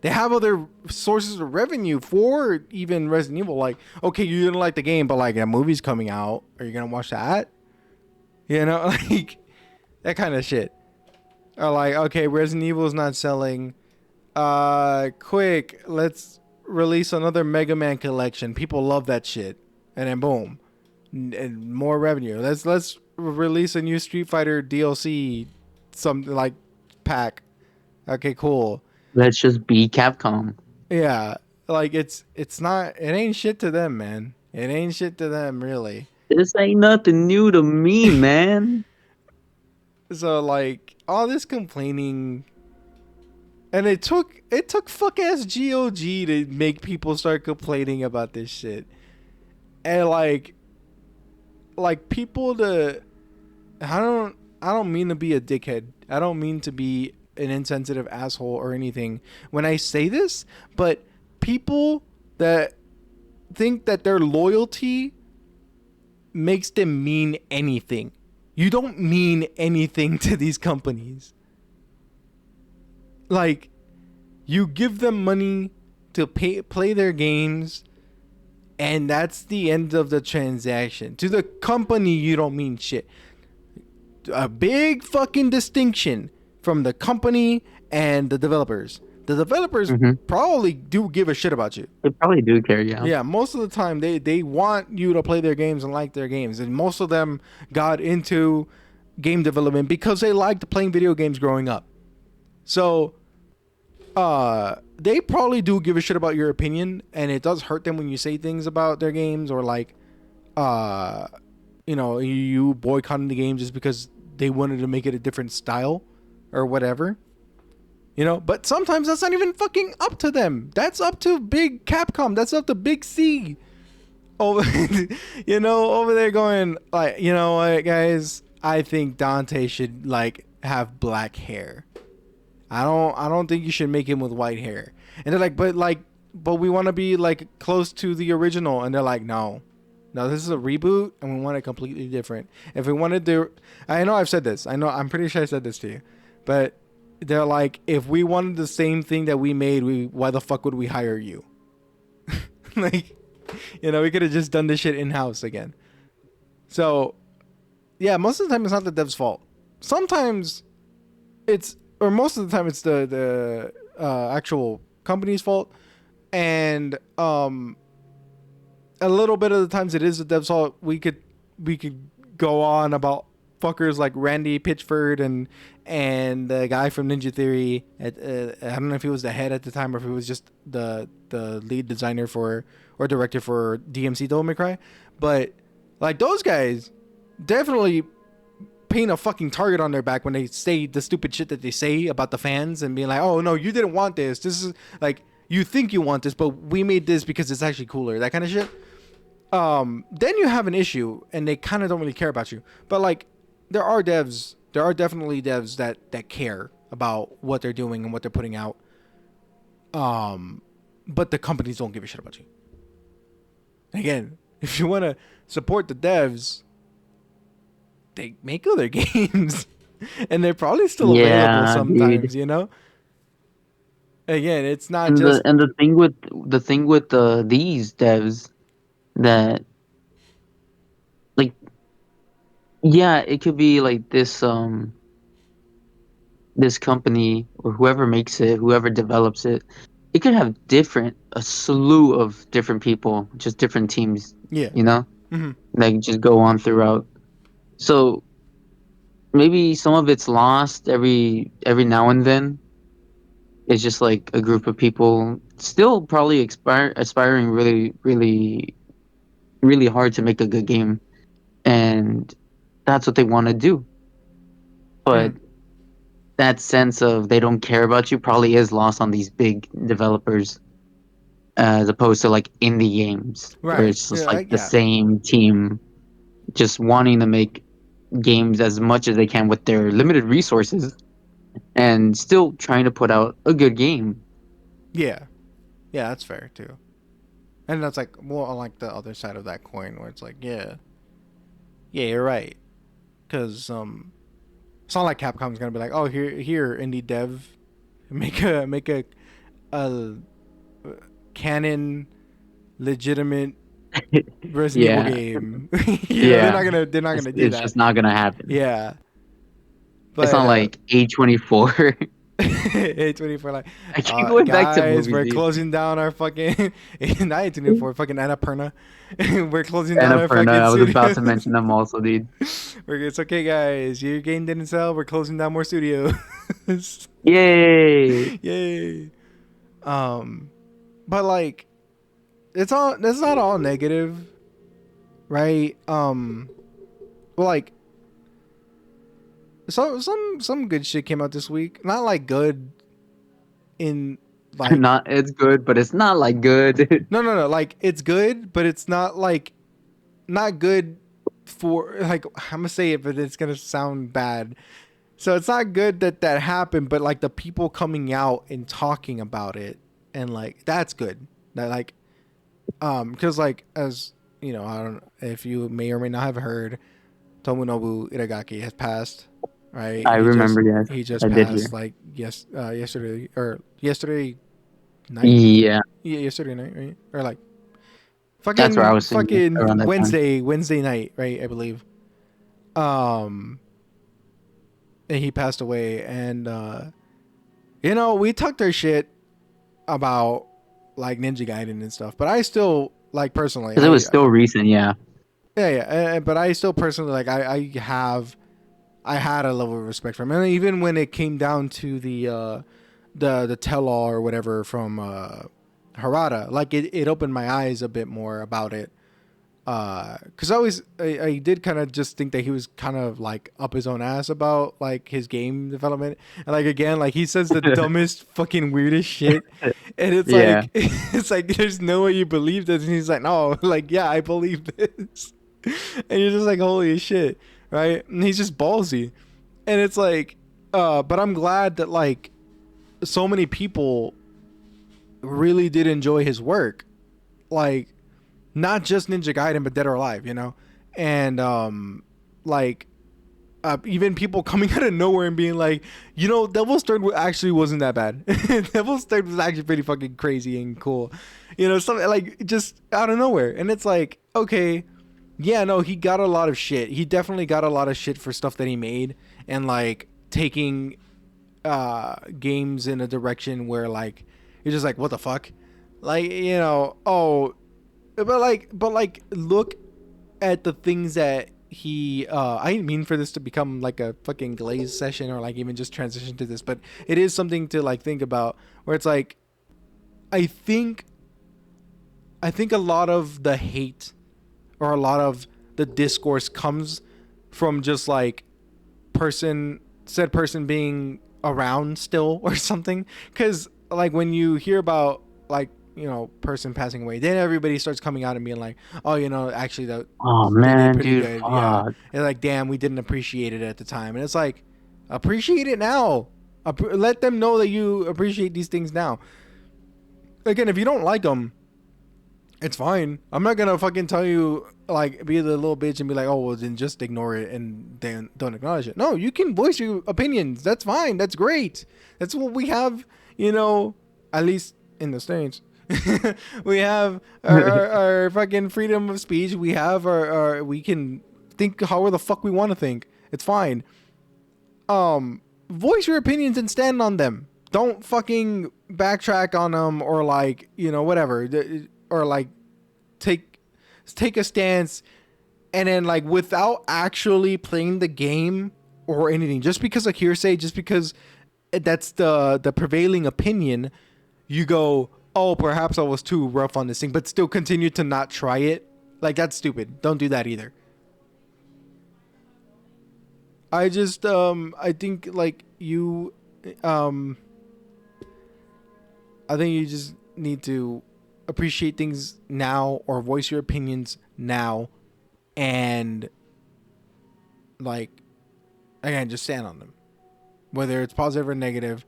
They have other sources of revenue for even Resident Evil. Like, okay, you didn't like the game, but like a movie's coming out. Are you gonna watch that? You know, like that kind of shit. Or like, okay, Resident Evil's not selling. Quick, let's release another Mega Man collection. People love that shit, and then boom, and more revenue. Let's release a new Street Fighter DLC, something like pack. Okay, cool. Let's just be Capcom. Yeah, like it's not. It ain't shit to them, man. It ain't shit to them, really. This ain't nothing new to me, man. So like all this complaining, and it took fuck ass GOG to make people start complaining about this shit, and like people to I don't mean to be a dickhead. I don't mean to be an insensitive asshole or anything when I say this, but people that think that their loyalty makes them mean anything. You don't mean anything to these companies. Like, you give them money to play their games, and that's the end of the transaction. To the company, you don't mean shit. A big fucking distinction from the company and the developers. The developers probably do give a shit about you. They probably do care, yeah. Yeah, most of the time they want you to play their games and like their games. And most of them got into game development because they liked playing video games growing up. So they probably do give a shit about your opinion, and it does hurt them when you say things about their games, or like you boycotting the game just because they wanted to make it a different style or whatever. But sometimes that's not even fucking up to them. That's up to big Capcom. That's up to Big C. Over, over there going like, you know what, guys? I think Dante should like have black hair. I don't think you should make him with white hair. And they're like, but we want to be like close to the original. And they're like, no, this is a reboot, and we want it completely different. If we wanted to, I know I've said this. I'm pretty sure I said this to you, but they're like, if we wanted the same thing that we made, why the fuck would we hire you? Like, we could have just done this shit in-house again. So, yeah, most of the time it's not the dev's fault. Sometimes most of the time it's the actual company's fault. And a little bit of the times it is the dev's fault. We could go on about fuckers like Randy Pitchford and the guy from Ninja Theory. I don't know if he was the head at the time or if he was just the lead designer or director for DMC Devil May Cry. But like those guys definitely paint a fucking target on their back when they say the stupid shit that they say about the fans and being like, oh no, you didn't want this. This is like, you think you want this, but we made this because it's actually cooler. That kind of shit. Then you have an issue and they kind of don't really care about you. But like, there are definitely devs that care about what they're doing and what they're putting out. But the companies don't give a shit about you. Again, if you want to support the devs, they make other games, and they're probably still available sometimes. Dude. Again, it's not just the thing with these devs that, like, yeah, it could be like this this company or whoever makes it, whoever develops it, it could have a slew of different people, just different teams. Yeah. That just go on throughout. So maybe some of it's lost every now and then. It's just like a group of people still probably aspiring really, really, really hard to make a good game, and that's what they want to do. But that sense of they don't care about you probably is lost on these big developers, as opposed to like indie games, right. where it's just the same team just wanting to make games as much as they can with their limited resources and still trying to put out a good game. Yeah, that's fair too. And that's like more on like the other side of that coin, where it's like, yeah, you're right, because it's not like Capcom's gonna be like, oh, here indie dev, make a canon legitimate Resident Evil Yeah, game. They're yeah. they're not gonna do It's that. just not gonna happen. Yeah, It's but not like A24. A24 like, I keep going back to guys, movies, we're dude. closing down our fucking not A24, fucking Annapurna. We're closing down our Annapurna, fucking I was about to studios. mention them also, dude. It's okay, guys. Your game didn't sell. We're closing down more studios. Yay! Yay. Um, but like, it's not all negative, right? Well, like, some good shit came out this week. Not like good in like Not it's good, but it's not like good. no. Like it's good, but it's not like not good for like I'm gonna say it, but it's gonna sound bad. So it's not good that that happened, but like the people coming out and talking about it, and like that's good. That like because like as you know, I don't know if you may or may not have heard, Tomonobu Itagaki has passed. Right, I remember, yes, he just I did hear. passed like yesterday night. Yeah, Yeah, yesterday night, right? Or like that's where I was thinking around fucking that time. Wednesday night, right? I believe. Um, and he passed away, and you know, we talked our shit about like Ninja Gaiden and stuff, but I still like personally, Because it was still recent, yeah. but I still personally like I had a level of respect for him, and even when it came down to the tell all or whatever from Harada, like it opened my eyes a bit more about it. Because I did kind of just think that he was kind of like up his own ass about like his game development, and like again, like he says the dumbest fucking weirdest shit, and it's Yeah. like it's like there's no way you believe this, and he's like, no, like yeah, I believe this, and you're just like holy shit, right? And he's just ballsy, and it's like, but I'm glad that like so many people really did enjoy his work, like not just Ninja Gaiden, but Dead or Alive, you know, and like even people coming out of nowhere and being like, you know, Devil's Third actually wasn't that bad. Devil's Third was actually pretty fucking crazy and cool, you know, something like just out of nowhere, and it's like, okay, yeah, no, he got a lot of shit. He definitely got a lot of shit for stuff that he made, and like taking games in a direction where like you're just like, what the fuck, like you know, oh but like look at the things that he I didn't mean for this to become like a fucking glaze session or like even just transition to this, but it is something to like think about where it's like I think a lot of the hate or a lot of the discourse comes from just like said person being around still or something, because like when you hear about like you know person passing away, then everybody starts coming out and being like, oh, you know, actually that Oh they did man, pretty dude, good, yeah, fuck. and like damn, we didn't appreciate it at the time, and it's like appreciate it now. Let them know that you appreciate these things now. Again, if you don't like them, it's fine. I'm not gonna fucking tell you like be the little bitch and be like, oh well, then just ignore it and then don't acknowledge it. No, you can voice your opinions. That's fine. That's great. That's what we have. You know, at least in the States, we have our fucking freedom of speech. We have our we can think however the fuck we want to think. It's fine. Voice your opinions and stand on them. Don't fucking backtrack on them or like you know whatever or like take a stance and then like without actually playing the game or anything, just because like hearsay, just because that's the prevailing opinion, you go, oh, perhaps I was too rough on this thing, but still continue to not try it. Like that's stupid. Don't do that either. I just I think like you um I think you just need to appreciate things now or voice your opinions now and like again just stand on them, whether it's positive or negative.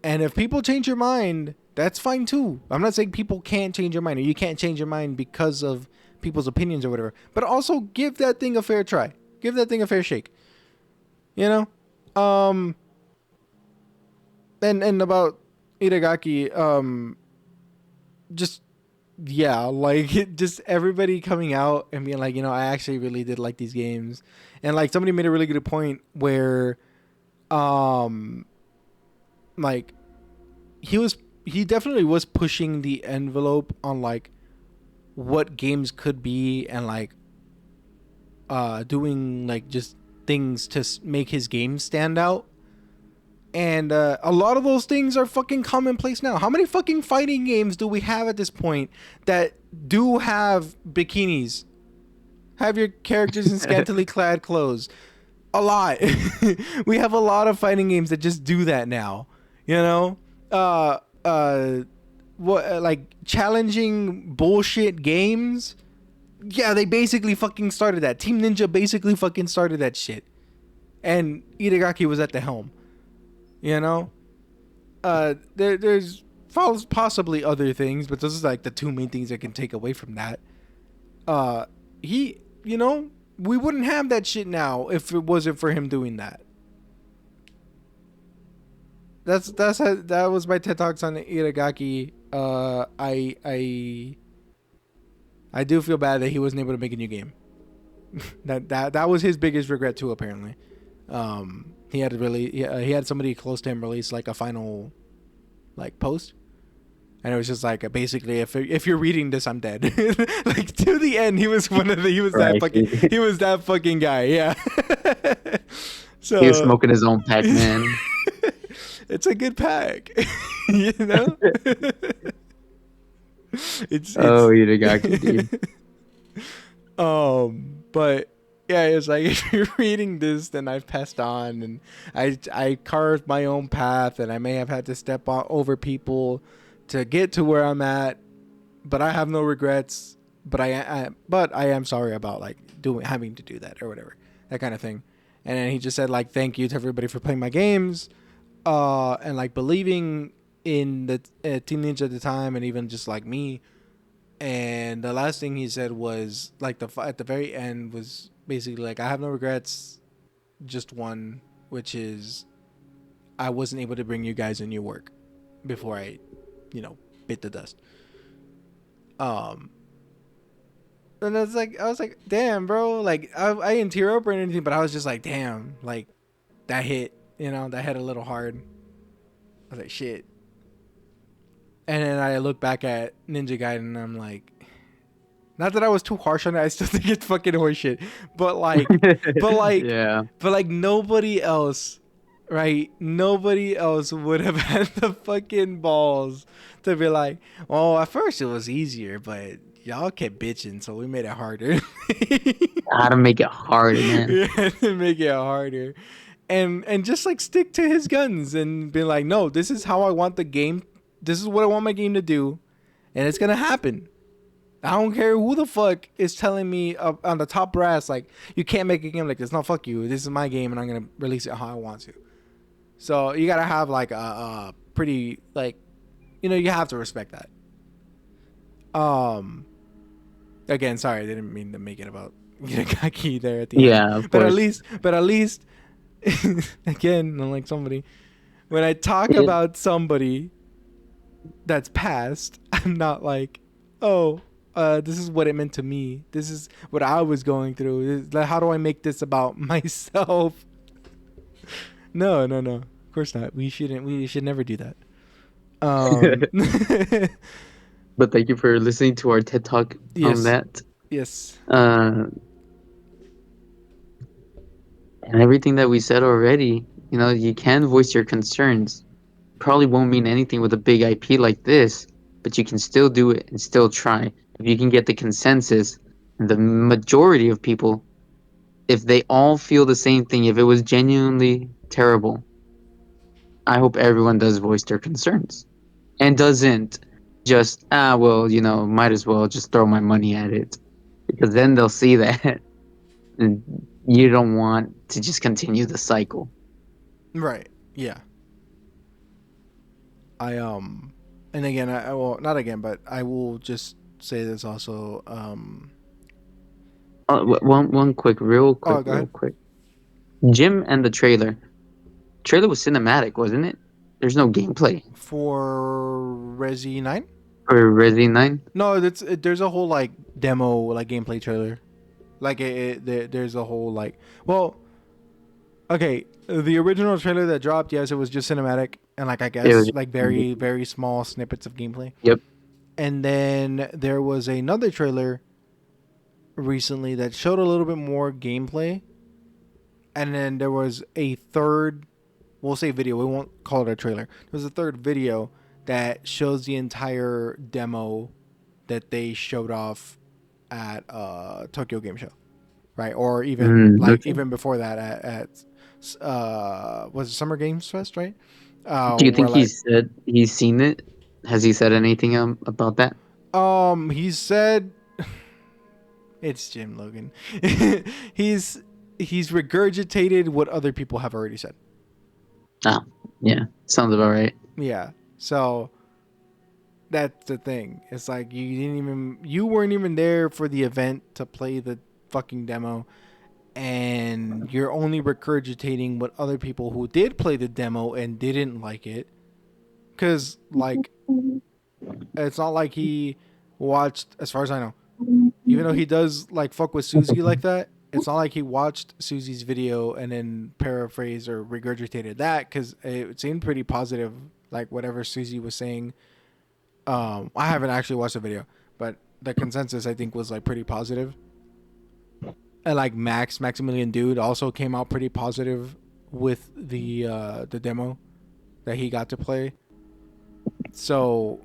And if people change your mind, that's fine too. I'm not saying people can't change your mind or you can't change your mind because of people's opinions or whatever, but also give that thing a fair try, give that thing a fair shake, you know. And about Itagaki, just yeah, like just everybody coming out and being like, I actually really did like these games, and like somebody made a really good point where, um, like he definitely was pushing the envelope on like what games could be, and like doing like just things to make his game stand out. And a lot of those things are fucking commonplace now. How many fucking fighting games do we have at this point that do have bikinis? Have your characters in scantily clad clothes? A lot. We have a lot of fighting games that just do that now. You know? Uh, uh, what, like challenging bullshit games? Yeah, they basically fucking started that. Team Ninja basically fucking started that shit. And Itagaki was at the helm. You know? There's possibly other things, but those are like the two main things I can take away from that. He, we wouldn't have that shit now if it wasn't for him doing that. That was my TED Talks on Itagaki. I do feel bad that he wasn't able to make a new game. that was his biggest regret too, apparently. He had to really he had somebody close to him release like a final like post, and it was just like basically if you're reading this, I'm dead. Like to the end, he was Right. he was that fucking guy. Yeah. So He was smoking his own pack, man. it's a good pack, you know. It's Oh, Itagaki, dude. But yeah, it's like if you're reading this, then I've passed on, and I carved my own path, and I may have had to step over people to get to where I'm at, but I have no regrets. But I am sorry about like having to do that or whatever, that kind of thing. And then he just said like thank you to everybody for playing my games, and like believing in the Team Ninja at the time, and even just like me. And the last thing he said was like at the very end was basically like I have no regrets, just one, which is I wasn't able to bring you guys a new work before I, bit the dust. And I was like, damn, bro, like I didn't tear up or anything, but I was just like, damn, like that hit, that hit a little hard. I was like, shit. And then I look back at Ninja Gaiden and I'm like, not that I was too harsh on it. I still think it's fucking horseshit. But like, Yeah. but like nobody else, right? Nobody else would have had the fucking balls to be like, oh, at first it was easier, but y'all kept bitching, so we made it harder. How to make it hard, man. Yeah, to make it harder. And just like stick to his guns and be like, no, this is how I want the game. This is what I want my game to do, and it's gonna happen. I don't care who the fuck is telling me on the top brass like you can't make a game like this. No, fuck you. This is my game, and I'm gonna release it how I want to. So you gotta have like a pretty like, you have to respect that. Again, sorry, I didn't mean to make it about Itagaki there at the end. Yeah, of But course. at least, again, unlike somebody, when I talk about somebody that's past, I'm not like, oh, this is what it meant to me. This is what I was going through. How do I make this about myself? No. Of course not. We should never do that. But thank you for listening to our TED Talk Yes. on that. Yes. And everything that we said already, you can voice your concerns. Probably won't mean anything with a big IP like this, but you can still do it and still try. If you can get the consensus, and the majority of people, if they all feel the same thing, if it was genuinely terrible, I hope everyone does voice their concerns and doesn't just, might as well just throw my money at it, because then they'll see that and you don't want to just continue the cycle. Right. Yeah. And again, I well, not again, but I will just say this also. One quick, real Oh, quick, go real ahead. quick. Jim and the trailer. Trailer was cinematic, wasn't it? There's no gameplay. For Resi 9? For Resi 9? No, there's a whole like demo, like gameplay trailer. Like there's a whole like, well, okay, the original trailer that dropped, yes, it was just cinematic and like I It was. guess like very small snippets of gameplay. Yep. And then there was another trailer recently that showed a little bit more gameplay. And then there was a third, we'll say video, we won't call it a trailer. There was a third video that shows the entire demo that they showed off at Tokyo Game Show, right? Or even like Okay. even before that at was it Summer Games Fest, right? Do you Where think like he's seen it? Has he said anything about that? he said it's Jim Logan. he's he's regurgitated what other people have already said. Oh, yeah. Sounds about right. Yeah. So that's the thing. It's like you weren't even there for the event to play the fucking demo, and you're only regurgitating what other people who did play the demo and didn't like it. Cause like it's not like he watched, as far as I know, even though he does like fuck with Susie like that, it's not like he watched Susie's video and then paraphrased or regurgitated that, because it seemed pretty positive, like whatever Susie was saying. I haven't actually watched the video, but the consensus I think was like pretty positive. And like Maximilian Dude also came out pretty positive with the demo that he got to play. So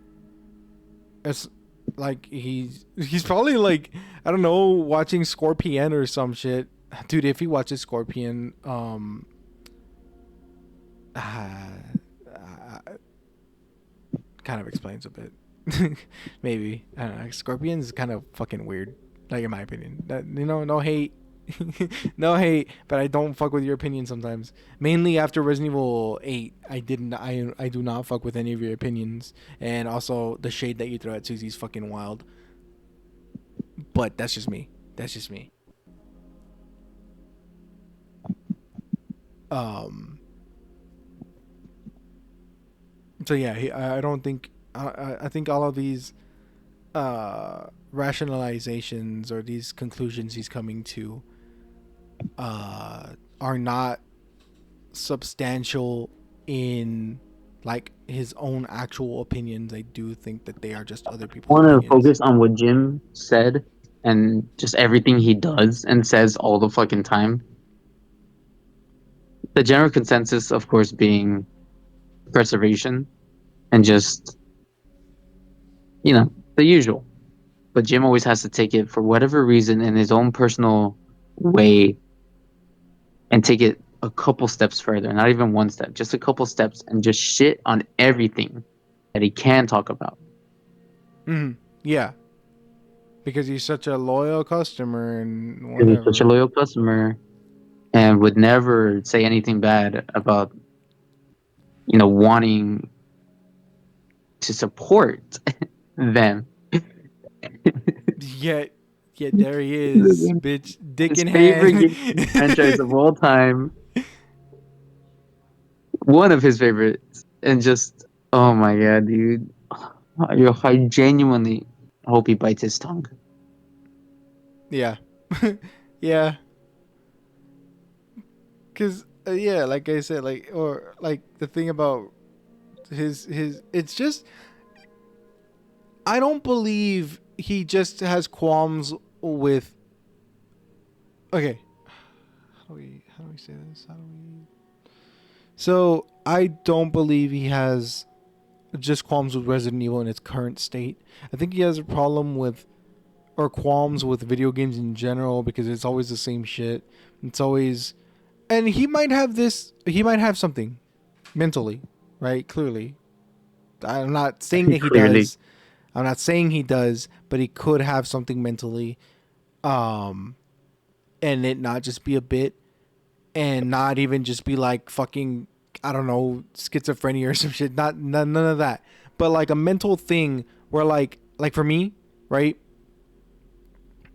it's like he's probably like, I don't know, watching Scorpion or some shit. Dude, if he watches Scorpion, kind of explains a bit. Maybe. I don't know. Scorpion's kind of fucking weird. Like in my opinion. That, no hate. No hate, but I don't fuck with your opinion sometimes. Mainly after Resident Evil 8, I do not fuck with any of your opinions. And also the shade that you throw at Susie's fucking wild. But that's just me. That's just me. So yeah, I don't think I think all of these rationalizations or these conclusions he's coming to are not substantial in like his own actual opinions. I do think that they are just other I people's want to opinions. focus on what Jim said and just everything he does and says all the fucking time. The general consensus, of course, being preservation and just, the usual. But Jim always has to take it for whatever reason in his own personal way and take it a couple steps further, not even one step, just a couple steps, and just shit on everything that he can talk about. Yeah, because he's such a loyal customer and Because he's such a whatever. loyal customer and would never say anything bad about, wanting to support them. Yet there he is, bitch, dick His in favorite hand. game franchise of all time. One of his favorites. And just, oh my god, dude. I genuinely hope he bites his tongue. Yeah. Yeah. Cause yeah, like I said, like, or like the thing about his it's just, I don't believe he just has qualms with. Okay, how do we say this? How do we? So I don't believe he has just qualms with Resident Evil in its current state. I think he has a problem with, or qualms with video games in general, because it's always the same shit. It's always, and he might have this. He might have something mentally, right? Clearly, I'm not saying that he Clearly. does. I'm not saying he does, but he could have something mentally, um, and it not just be a bit, and not even just be like fucking, I don't know, schizophrenia or some shit. None of that, but like a mental thing where like for me, right?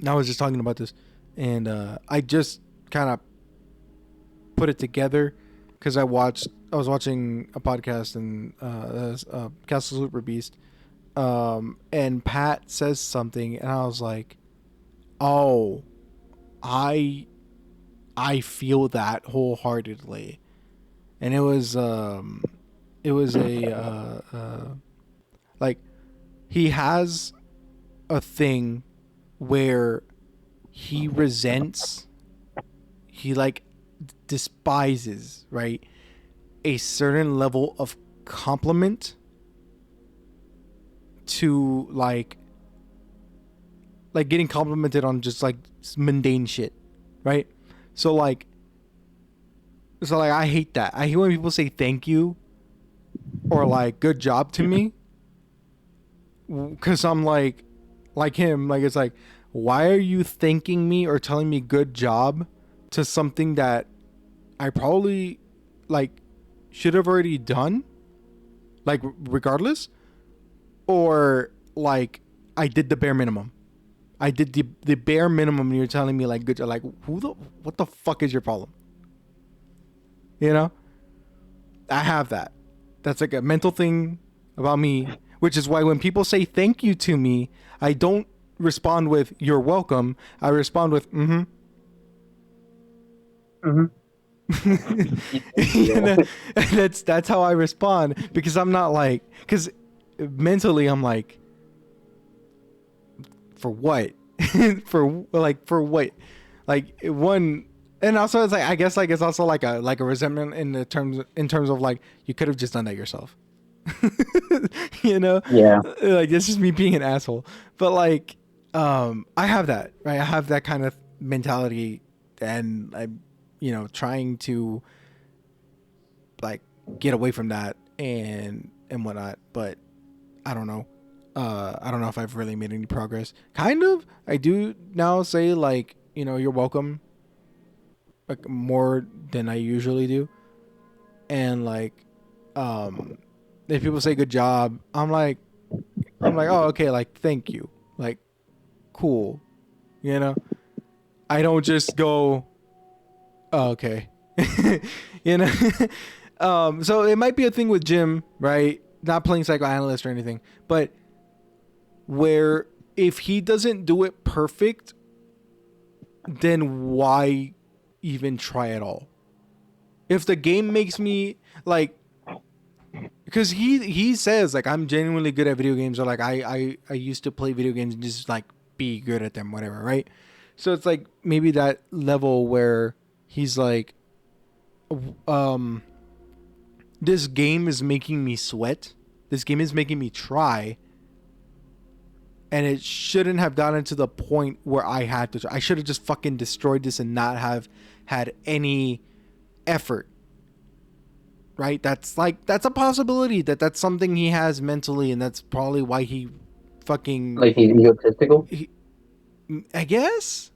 I was just talking about this, and I just kind of put it together because I was watching a podcast and Castle Super Beast And Pat says something, and I was like, "Oh, I I feel that wholeheartedly." And it was a like he has a thing where he resents, he like despises, right, a certain level of compliment to like getting complimented on just like mundane shit, right? So like I hate that. I hate when people say thank you or like good job to me, because I'm like him, like it's like, why are you thanking me or telling me good job to something that I probably like should have already done, like regardless, or like I did the bare minimum. I did the bare minimum, and you're telling me like good job. Like what the fuck is your problem? You know, I have that. That's like a mental thing about me, which is why when people say thank you to me, I don't respond with you're welcome. I respond with mm-hmm. Mhm. You know, that's how I respond, because I'm not like, because mentally I'm like, for what? For what? Like one, and also it's like, I guess like it's also like a resentment in terms of like, you could have just done that yourself. You know, Yeah. like it's just me being an asshole. But like, I have that, right? I have that kind of mentality, and I'm, trying to like get away from that and whatnot. But I don't know. I don't know if I've really made any progress. Kind of. I do now say like, you're welcome, like more than I usually do. And like, um, if people say good job, I'm like, oh, okay, like thank you, like cool, you know. I don't just go, oh, okay, you know. So it might be a thing with Jim, right? Not playing psychoanalyst or anything, but where if he doesn't do it perfect, then why even try at all? If the game makes me like, because he says like I'm genuinely good at video games, or like I used to play video games and just like be good at them, whatever, right? So it's like maybe that level where he's like, um, this game is making me sweat. This game is making me try, and it shouldn't have gotten to the point where I had to. I should have just fucking destroyed this and not have had any effort. Right? That's a possibility, that's something he has mentally, and that's probably why he fucking. Like he's egotistical. He, I guess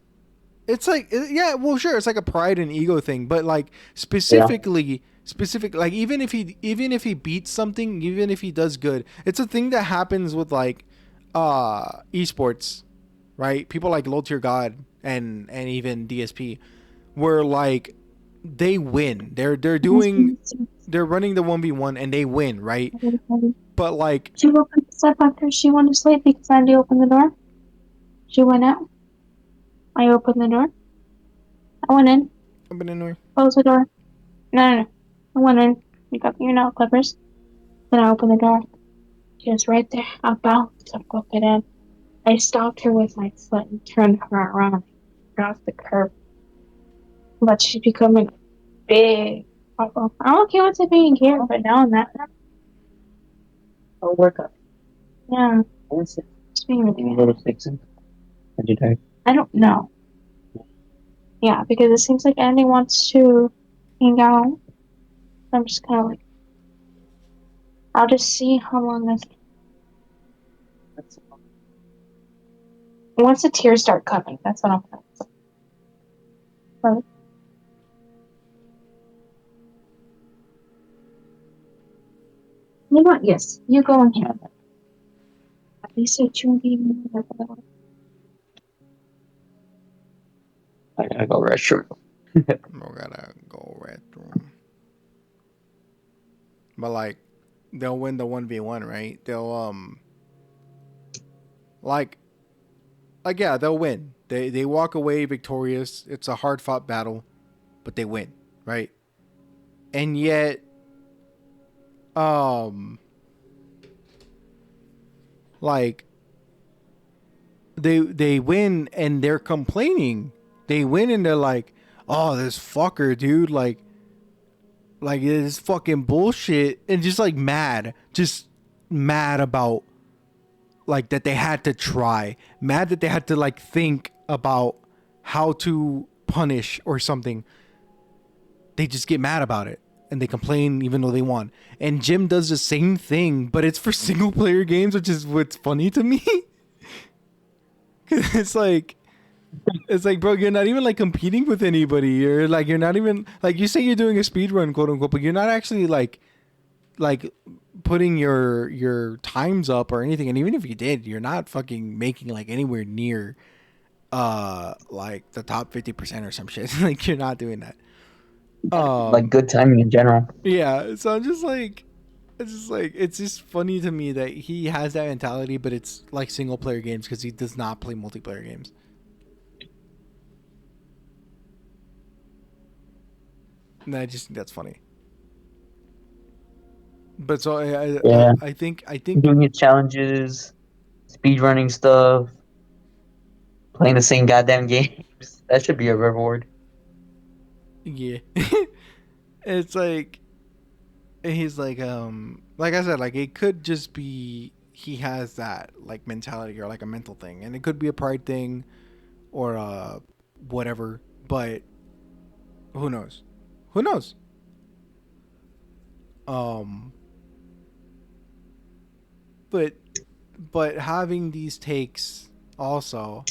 it's like, yeah, well, sure, it's like a pride and ego thing, but like Yeah. specific, like even if he beats something, even if he does good, it's a thing that happens with like esports, right? People like Low Tier God and even DSP, where like they win. They're running the 1v1 and they win, right? But like, She woke up step after she went to sleep because I had to open the door. She went out. I opened the door. I went in. but anyway, Closed the door. No. I went in. You got your nail clippers. Then I opened the door. She was right there. I bounced to book it in. I stopped her with my foot and turned her around across the curb. But she's becoming big. Awful. I'm okay with it being here, but now and that. Oh, workout. Yeah. What's it? It's being really A weird. little fixing. How'd you die? I don't know. Yeah, because it seems like Andy wants to hang out. I'm just kind of like, I'll just see how long this. Once the tears start coming, that's when I'm gonna. Right. You know what? Yes, you go in here. At least I you be. I gotta go restroom. we gotta go restroom. But like, they'll win the 1v1, right? They'll Like yeah, they'll win. They walk away victorious. It's a hard fought battle, but they win, right? And yet, um, like they win and they're complaining. They win and they're like, "Oh, this fucker, dude! Like this fucking bullshit," and just mad about like that they had to try, mad that they had to like think about how to punish or something. They just get mad about it and they complain even though they won. And Jim does the same thing, but it's for single player games, which is what's funny to me. it's like bro, you're not even like competing with anybody. You're not even like, you say you're doing a speed run, quote unquote, but you're not actually like putting your times up or anything. And even if you did, you're not fucking making like anywhere near like the top 50% or some shit. Like you're not doing that. Like good timing in general. Yeah, so I'm just like, it's just funny to me that he has that mentality, but it's like single player games because he does not play multiplayer games. And I just think that's funny. But so Yeah. I think Doing his challenges, speedrunning stuff, playing the same goddamn games. That should be a reward. yeah, it's like he's like I said, like it could just be he has that like mentality or like a mental thing, and it could be a pride thing or whatever. But who knows? Who knows? Um, but having these takes also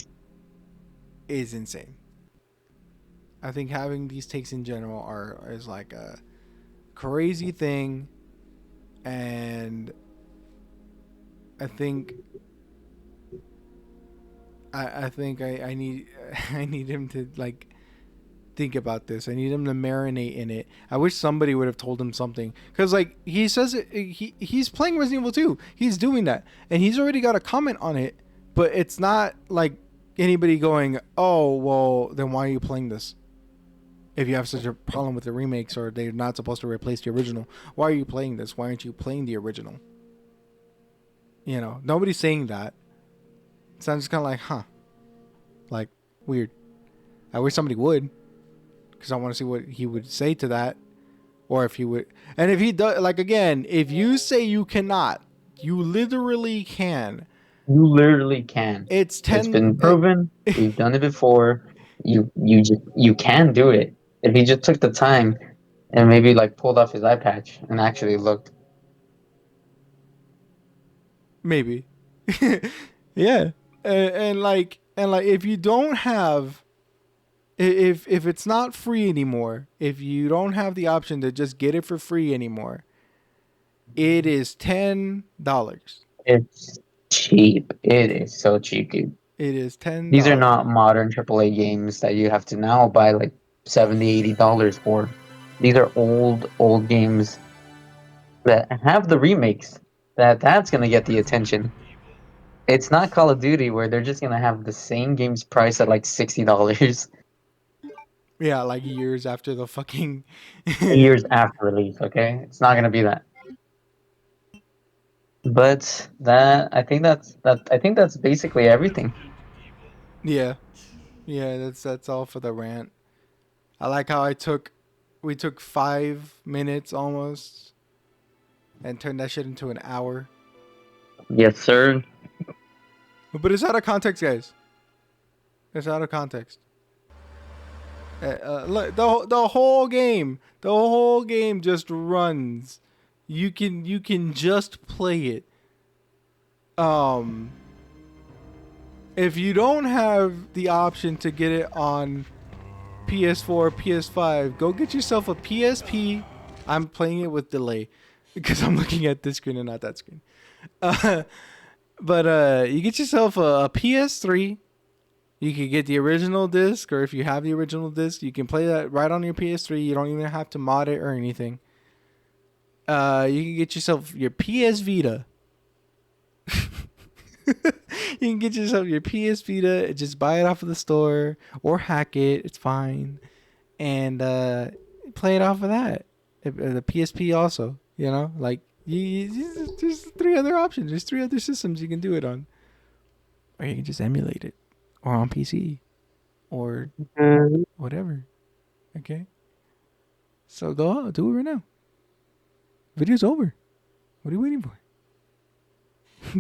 is insane. I think having these takes in general is like a crazy thing, and I think I need I need him to like think about this. I need him to marinate in it. I wish somebody would have told him something, because like he says he's playing Resident Evil 2. He's doing that, and he's already got a comment on it, but it's not like anybody going, "Oh, well, then why are you playing this? If you have such a problem with the remakes or they're not supposed to replace the original, why are you playing this? Why aren't you playing the original?" You know, nobody's saying that. So I'm just kind of like, huh, like weird. I wish somebody would, because I want to see what he would say to that, or if he would. And if he does, like again, if you say you cannot, you literally can. You literally can. It's It's been proven. We've done it before. You can do it. If he just took the time and maybe like pulled off his eye patch and actually looked. Maybe. Yeah. And like if you don't have, if it's not free anymore, if you don't have the option to just get it for free anymore, it is $10. It's cheap. It is so cheap, dude. It is $10. These are not modern AAA games that you have to now buy like $70, $80 for. These are old games that have the remakes. That's gonna get the attention. It's not Call of Duty where they're just gonna have the same game's price at like $60 Yeah, like years after the fucking years after release. Okay, it's not gonna be that. But I think that's basically everything. Yeah. Yeah, that's all for the rant. I like how we took 5 minutes almost and turned that shit into an hour. Yes, sir. But it's out of context, guys. It's out of context. Look, the whole game just runs. You can just play it. If you don't have the option to get it on PS4, PS5, go get yourself a PSP. I'm playing it with delay because I'm looking at this screen and not that screen. But you get yourself a PS3. You can get the original disc, or if you have the original disc, you can play that right on your PS3. You don't even have to mod it or anything. You can get yourself your PS Vita. You can get yourself your PS Vita and just buy it off of the store or hack it. It's fine, and play it off of that. The PSP also, like there's three other options. There's three other systems you can do it on, or you can just emulate it, or on PC, or whatever. Okay, so go out, do it right now. Video's over. What are you waiting for?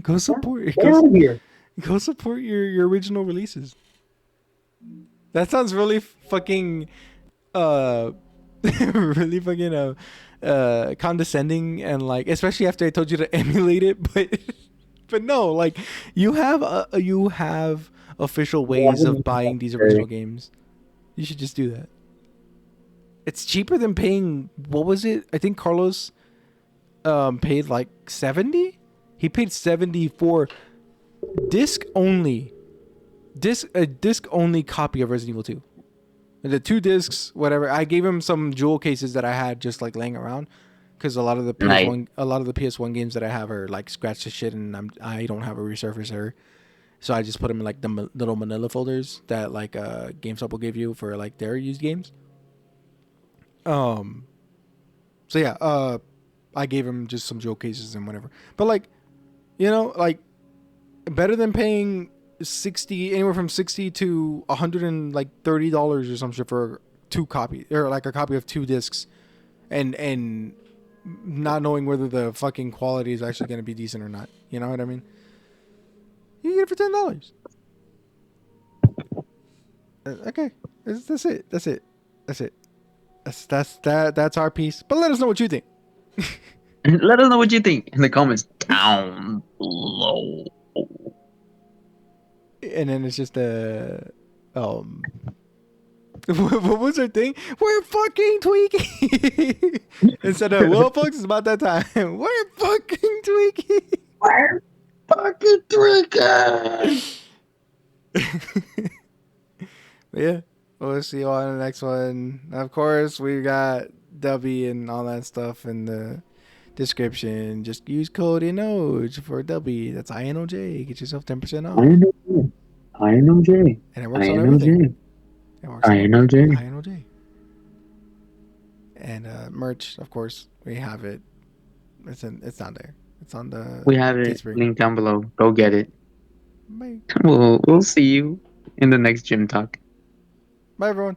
Go support. Get out of here. Go support your original releases. That sounds really fucking really fucking condescending, and like, especially after I told you to emulate it, but no, like, you have official ways of buying these original games. You should just do that. It's cheaper than paying, what was it? I think Carlos paid like 70. He paid 70 for a disc only copy of Resident Evil 2. The 2 discs, whatever. I gave him some jewel cases that I had just like laying around, because a lot of the PS1 games that I have are like scratched to shit, and I don't have a resurfacer, so I just put them in like the little manila folders that like GameStop will give you for like their used games. So yeah, I gave him just some jewel cases and whatever, but like, like, better than paying anywhere from $60 to $130 or some shit for 2 copies, or like a copy of 2 discs, and not knowing whether the fucking quality is actually going to be decent or not. You know what I mean? You get it for $10. Okay, that's it. That's our piece. But let us know what you think. Let us know what you think in the comments down below. And then it's just what was our thing? We're fucking tweaking. Instead of, well, folks, it's about that time. We're fucking tweaking. We're fucking tweaking. But yeah, we'll see you all in the next one. Of course, we got W and all that stuff in the description. Just use code INOJ for W. That's INOJ. Get yourself 10% off. INOJ. And it works on everything. INOJ. INOJ. And merch, of course, we have it. It's down there. It's on the. We have it Teespring. linked down below. Go get it. Bye. We'll see you in the next gym talk. Bye, everyone.